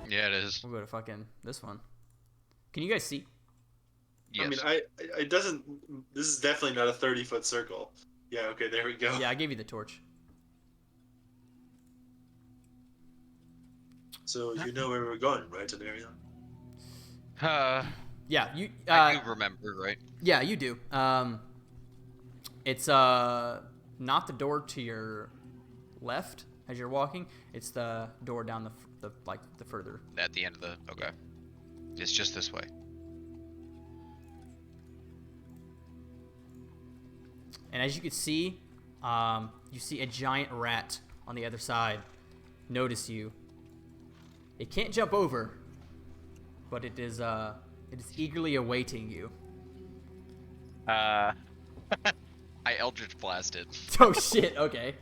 Yeah, it is. We'll go to fucking this one. Can you guys see? Yes. I mean, it doesn't. This is definitely not a 30-foot circle. Yeah. Okay. There we go. Yeah, I gave you the torch. So you know where we're going, right, Anarion? Yeah, you. I do remember, right? Yeah, you do. It's not the door to your left. as you're walking. It's the door down the further. At the end of the. Okay. It's just this way. And as you can see, you see a giant rat on the other side notice you. It can't jump over, but it is eagerly awaiting you. I Eldritch Blasted. Oh shit, okay.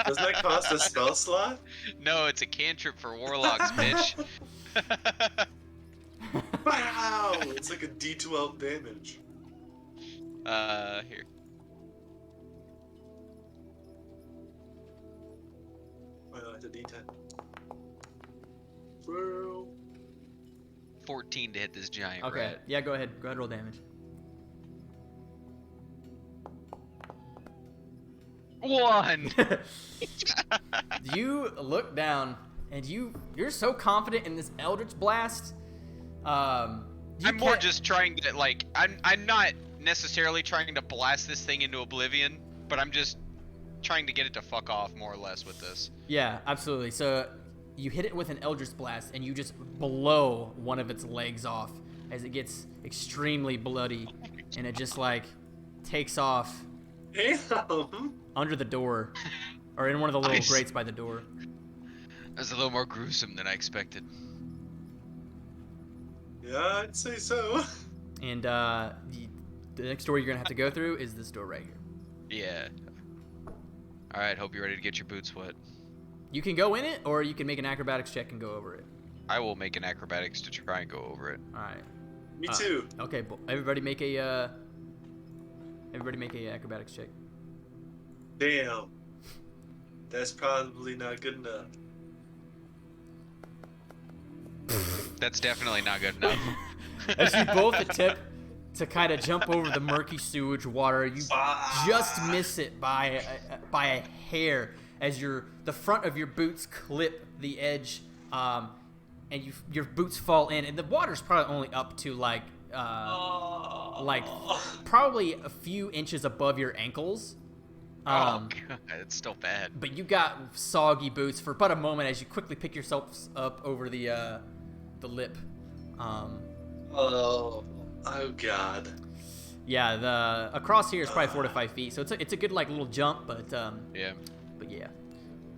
Doesn't that cost a spell slot? No, it's a cantrip for warlocks, bitch. Wow! It's like a D12 damage. Here. Well, it's a D10. Bro. 14 to hit this giant Okay, rat. yeah, go ahead. Go ahead, roll damage. 1! You look down, and you're so confident in this Eldritch Blast. I'm more just trying to, like, I'm not necessarily trying to blast this thing into oblivion, but I'm just trying to get it to fuck off, more or less, with this. Yeah, absolutely. So you hit it with an Eldritch Blast, and you just blow one of its legs off as it gets extremely bloody, and it just, like, takes off Damn! under the door, or in one of the little Nice. grates by the door. That's a little more gruesome than I expected. Yeah, I'd say so. And the next door you're gonna have to go through is this door right here. Yeah. Alright, hope you're ready to get your boots wet. You can go in it, or you can make an acrobatics check and go over it. I will make an acrobatics to try and go over it. All right. Me too. Okay, everybody make a acrobatics check. Damn. That's probably not good enough. That's definitely not good enough. As you both attempt to kind of jump over the murky sewage water, you just miss it by a hair as the front of your boots clip the edge, and your boots fall in, and the water's probably only up to like probably a few inches above your ankles. Oh god, it's still bad. But you got soggy boots for but a moment as you quickly pick yourselves up over the lip. Oh god. Yeah, the across here is probably 4 to 5 feet, so it's a good like little jump, but Yeah.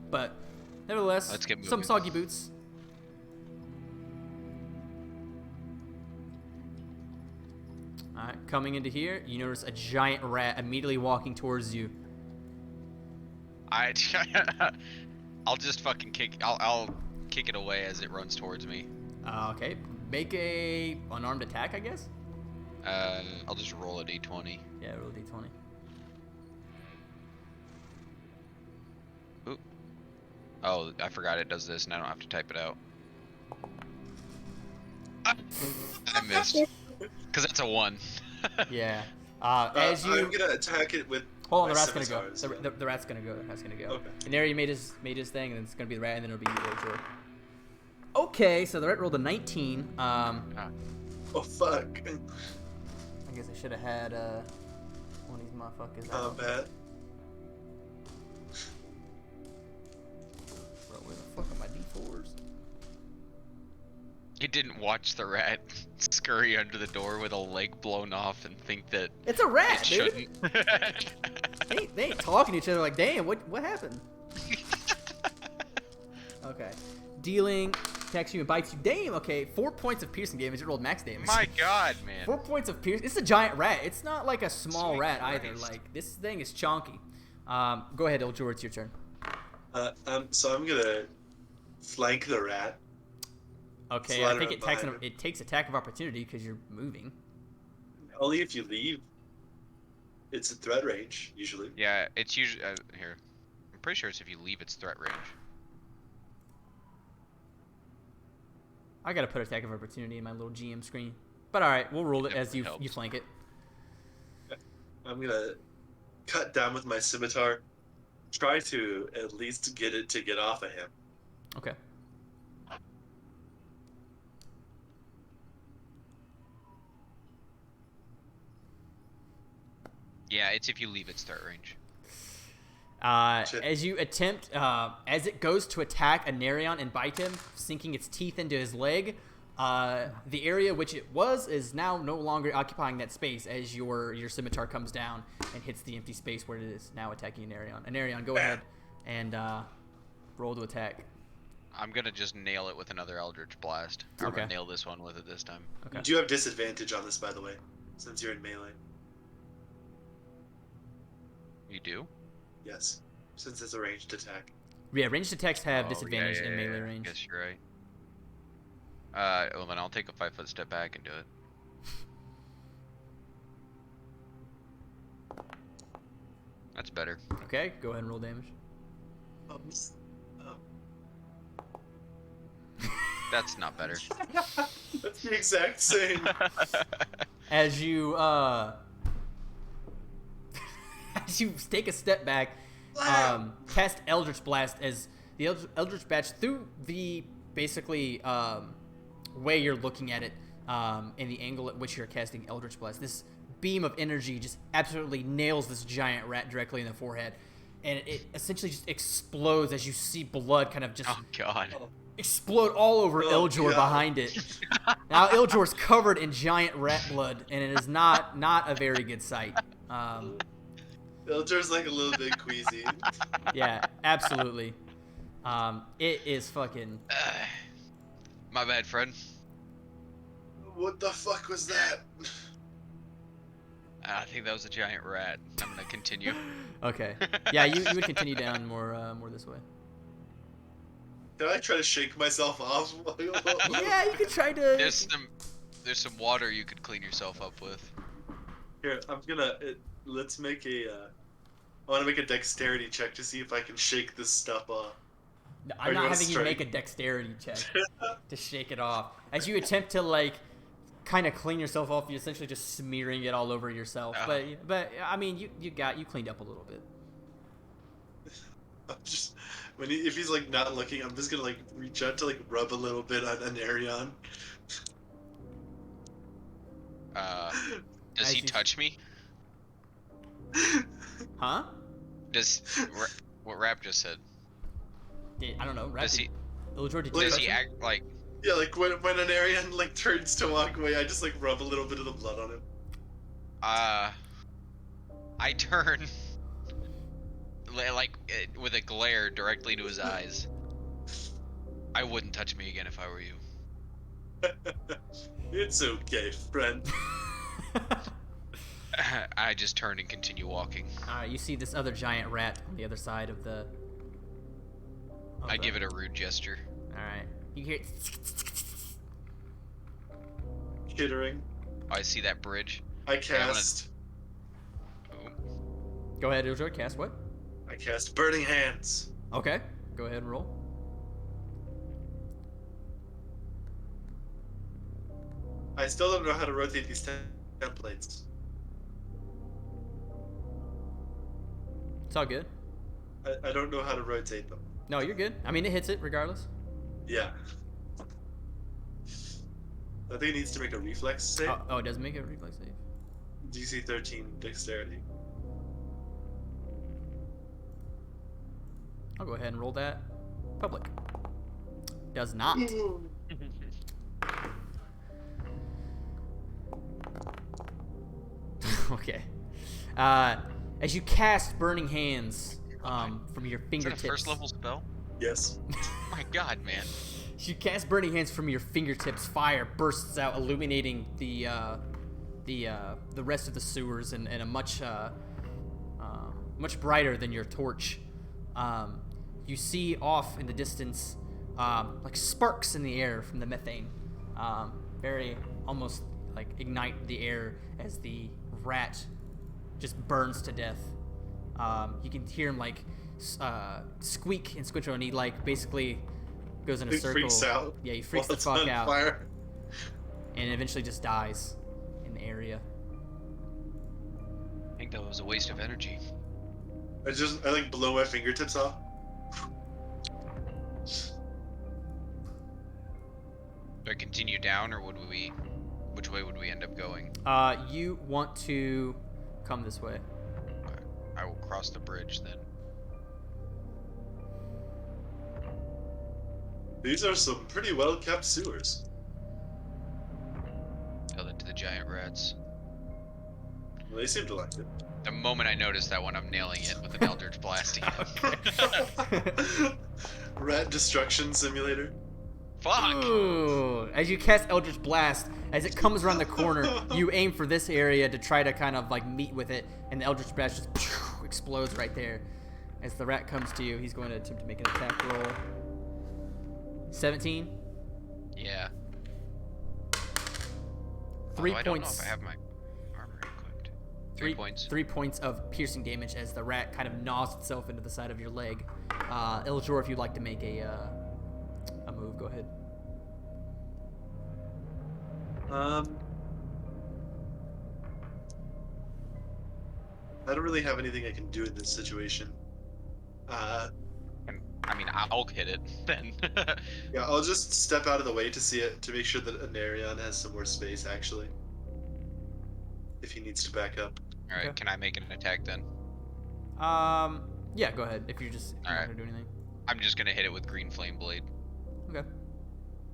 but nevertheless, Let's get moving. some soggy boots. All right, coming into here, you notice a giant rat immediately walking towards you. I'll just fucking kick. I'll kick it away as it runs towards me. Okay, make a unarmed attack, I guess. I'll just roll a d20. Yeah, roll a d20. Oop. Oh, I forgot it does this, and I don't have to type it out. I missed. Cause that's a 1. Yeah. As you I'm gonna attack it with. hold on, the my rat's gonna go. scimitar as well. The rat's gonna go. The rat's gonna go. Okay. And there he made his thing, and then it's gonna be the rat, and then it'll be George. Okay, so the rat rolled a 19. Oh fuck. I guess I should have had one of these motherfuckers Not out. bad. Bro, where the fuck are my d4s? You didn't watch the rat scurry under the door with a leg blown off and think that It's a rat, it dude. shouldn't. They ain't talking to each other like, damn, what happened? Okay. Dealing, attacks you and bites you. Damn, okay. 4 points of piercing damage. It rolled max damage. My god, man. 4 points of piercing. It's a giant rat. It's not like a small Sweet rat either. Christ. Like, this thing is chonky. Go ahead, Eldjor, it's your turn. So I'm gonna flank the rat. Okay, Slide I think around it takes attack of opportunity because you're moving. Only if you leave. It's a threat range usually. Yeah, it's usually here. I'm pretty sure it's if you leave its threat range. I gotta put attack of opportunity in my little GM screen. But alright, we'll roll it as Definitely you helps. flank it. I'm gonna cut down with my scimitar. Try to at least get it to get off of him. Okay. Yeah, it's if you leave its threat range. Shit. As you attempt, as it goes to attack Anarion and bite him, sinking its teeth into his leg, the area which it was is now no longer occupying that space as your scimitar comes down and hits the empty space where it is now attacking Anarion. Anarion, go ahead and roll to attack. I'm gonna just nail it with another Eldritch Blast. I'm Okay. gonna nail this one with it this time. Okay. You do have disadvantage on this, by the way, since you're in melee. You do? Yes, since it's a ranged attack. Yeah, ranged attacks have Oh, disadvantage in melee I range. guess you're right. Well then I'll take a 5-foot step back and do it. That's better. Okay, go ahead and roll damage. That's not better. That's the exact same. As you as you take a step back, cast Eldritch Blast as the Eldritch Blast through the basically way you're looking at it, and the angle at which you're casting Eldritch Blast. This beam of energy just absolutely nails this giant rat directly in the forehead, and it essentially just explodes as you see blood kind of just Oh god. explode all over Oh, Ildjor God. behind it. Now Ildjor's covered in giant rat blood, and it is not a very good sight. Ildjor's like a little bit queasy. Yeah, absolutely. It is fucking. My bad, friend. What the fuck was that? I think that was a giant rat. I'm gonna continue. Okay. Yeah, you would continue down more this way. Can I try to shake myself off? Yeah, you could try to. There's some water you could clean yourself up with. Here, I'm gonna. Let's make a. I want to make a dexterity check to see if I can shake this stuff off. I'm Or you not wanna having you strike? make a dexterity check to shake it off. As you attempt to like kind of clean yourself off, you're essentially just smearing it all over yourself. Oh. But I mean, you cleaned up a little bit. I'm just if he's like not looking, I'm just gonna like reach out to like rub a little bit on Anarion. Does As he you- touch me? Huh? What Rap just said? I don't know. Does he Ildjor, did you Like- does touch he him? act like Yeah, like when Anarion like turns to walk away, I just like rub a little bit of the blood on him. I turn like with a glare directly to his eyes. I wouldn't touch me again if I were you. It's okay, friend. I just turn and continue walking. You see this other giant rat on the other side of the. I give it a rude gesture. All right. You hear. Chittering. Oh, I see that bridge. I Yeah, I'm gonna- cast. Oh. Go ahead, Ildjor. Cast what? I cast Burning Hands. Okay. Go ahead and roll. I still don't know how to rotate these templates. It's all good. I don't know how to rotate them. No, you're good. I mean, it hits it regardless. Yeah. I think it needs to make a reflex save. Oh, it does make a reflex save. DC 13 dexterity. I'll go ahead and roll that. Public. Does not. Okay. As you cast Burning Hands from your Is that a fingertips. first level spell? Yes. Oh my god, man. As you cast Burning Hands from your fingertips, fire bursts out, illuminating the rest of the sewers and a much brighter than your torch. You see off in the distance like sparks in the air from the methane, very almost like ignite the air as the rat just burns to death. You can hear him like squeak and squinch, and he like basically goes in a He circle. freaks out. Yeah, he freaks while the it's fuck on out, Fire. and eventually just dies in the area. I think that was a waste of energy. I like blow my fingertips off. Do I continue down, or which way would we end up going? You want to come this way. I will cross the bridge then. These are some pretty well kept sewers. Tell it to the giant rats. Well, they seem to like it. The moment I notice that one, I'm nailing it with an Eldritch Blast again. Rat destruction simulator. Fuck! Ooh. As you cast Eldritch Blast, as it comes around the corner, you aim for this area to try to kind of like meet with it, and the Eldritch Blast just explodes right there. As the rat comes to you, he's going to attempt to make an attack roll. 17. Yeah. 3 Although I don't know points. if I have my armor equipped. 3 points. 3 points of piercing damage as the rat kind of gnaws itself into the side of your leg. Iljor, if you'd like to make a move, go ahead. I don't really have anything I can do in this situation. I mean, I'll hit it then. Yeah, I'll just step out of the way to see it, to make sure that Anarion has some more space, actually. If he needs to back up. Alright, Okay. can I make an attack then? Yeah, go ahead. If you're just not Alright. gonna do anything. I'm just gonna hit it with Green Flame Blade, Okay.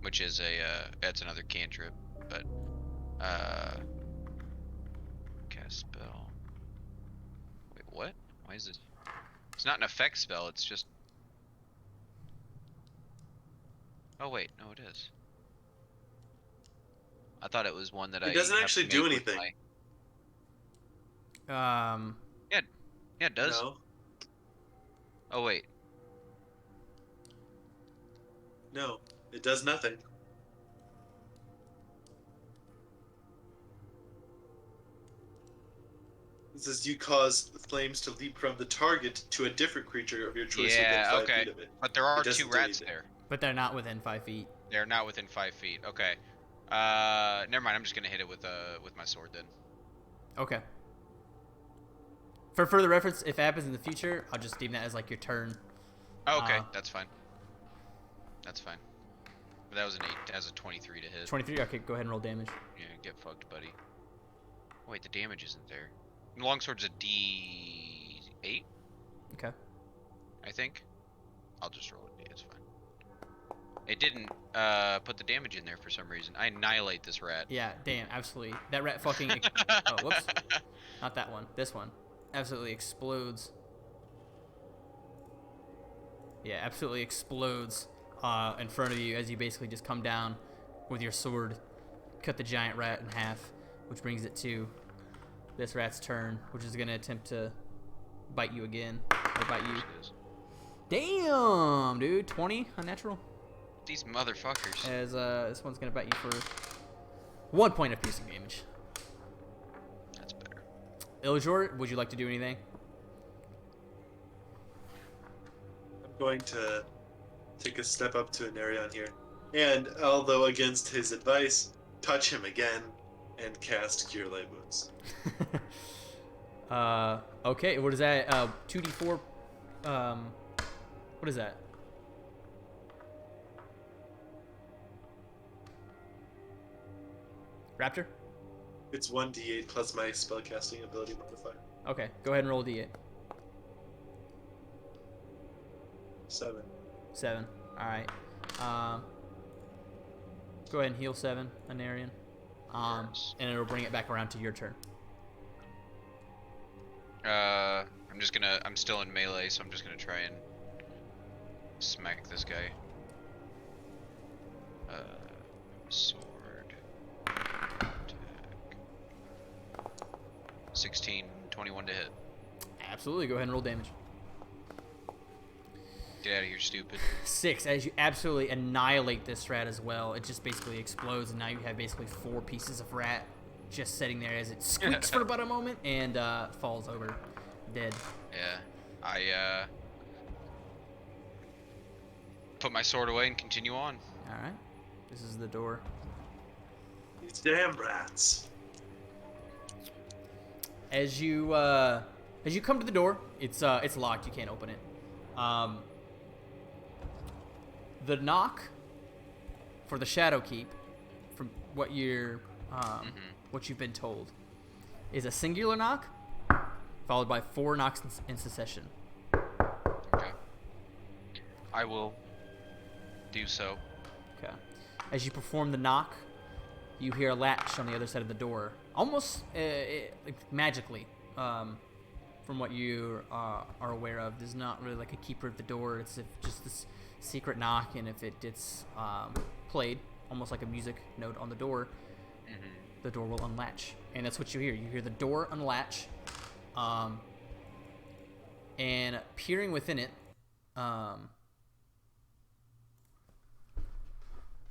which is that's another cantrip, but, cast spell. Wait, what? Why is this? It's not an effect spell, it's just... Oh wait, no it is. I thought it was one that It doesn't have to actually make do with anything. Yeah, it does. No. Oh wait. No, it does nothing. It says you cause the flames to leap from the target to a different creature of your choice Yeah, within 5 okay. feet of it. But there are It doesn't 2 do rats anything. there. But they're not within 5 feet. They're not within 5 feet. Okay. Never mind. I'm just gonna hit it with my sword then. Okay. For further reference, if it happens in the future, I'll just deem that as like your turn. Oh, okay, Uh, that's fine. That's fine. But that was an 8. That was a 23 to hit. 23. Okay, go ahead and roll damage. Yeah, get fucked, buddy. Wait, the damage isn't there. Longsword's a D8, Okay. I think. I'll just roll a D. It's fine. It didn't put the damage in there for some reason. I annihilate this rat. Yeah. Damn. Absolutely. That rat fucking. Oh, whoops. Not that one. This one. Absolutely explodes. Yeah, absolutely explodes in front of you as you basically just come down with your sword, cut the giant rat in half, which brings it to this rat's turn, which is going to attempt to bite you again. Or bite you. It is. Damn, dude. 20 unnatural. These motherfuckers. As this one's going to bite you for 1 point of piercing damage. That's better. Iljor, would you like to do anything? I'm going to take a step up to Anarion here. And, although against his advice, touch him again and cast Cure Light Wounds. Okay, what is that? 2d4, what is that? Raptor? It's 1d8 plus my spellcasting ability modifier. Okay, go ahead and roll a d8. 7. 7. Alright. Go ahead and heal 7, Anarion. And it'll bring it back around to your turn. I'm still in melee, so I'm just gonna try and smack this guy. Sword. Attack. 16, 21 to hit. Absolutely, go ahead and roll damage. Get out of here, stupid. 6, as you absolutely annihilate this rat as well. It just basically explodes, and now you have basically 4 pieces of rat just sitting there as it squeaks for about a moment and falls over dead. Yeah, I put my sword away and continue on. Alright, this is the door. These damn rats. As you come to the door, it's locked. You can't open it. The knock for the Shadow Keep, from what what you've been told, is a singular knock, followed by 4 knocks in succession. Okay. I will do so. Okay. As you perform the knock, you hear a latch on the other side of the door, almost like magically. From what you are aware of, there's not really like a keeper at the door. It's just this secret knock, and if it gets played, almost like a music note on the door, the door will unlatch, and that's what you hear. You hear the door unlatch, and peering within it,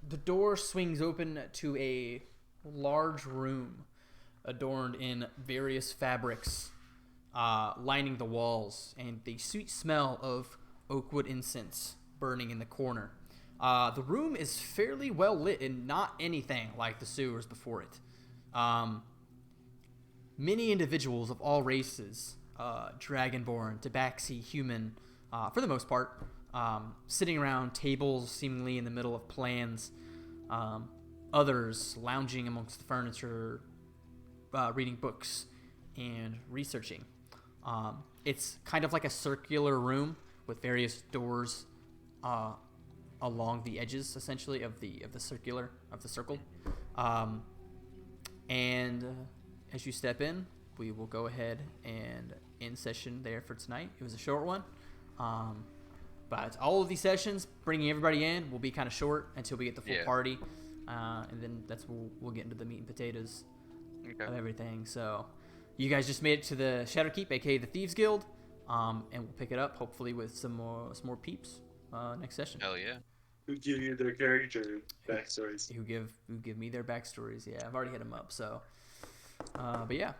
the door swings open to a large room adorned in various fabrics, lining the walls, and the sweet smell of oakwood incense burning in the corner. The room is fairly well lit and not anything like the sewers before it. Many individuals of all races, dragonborn, tabaxi, human, for the most part, sitting around tables seemingly in the middle of plans, others lounging amongst the furniture, reading books and researching. It's kind of like a circular room with various doors along the edges, essentially, of the circle. And as you step in, we will go ahead and end session there for tonight. It was a short one, but all of these sessions, bringing everybody in, will be kind of short until we get the full party, and then we'll get into the meat and potatoes of everything. So you guys just made it to the Shadowkeep, aka the Thieves Guild, and we'll pick it up hopefully with some more peeps next session. Hell yeah. Who give you their character backstories? Who give me their backstories? Yeah, I've already hit them up. So, but yeah.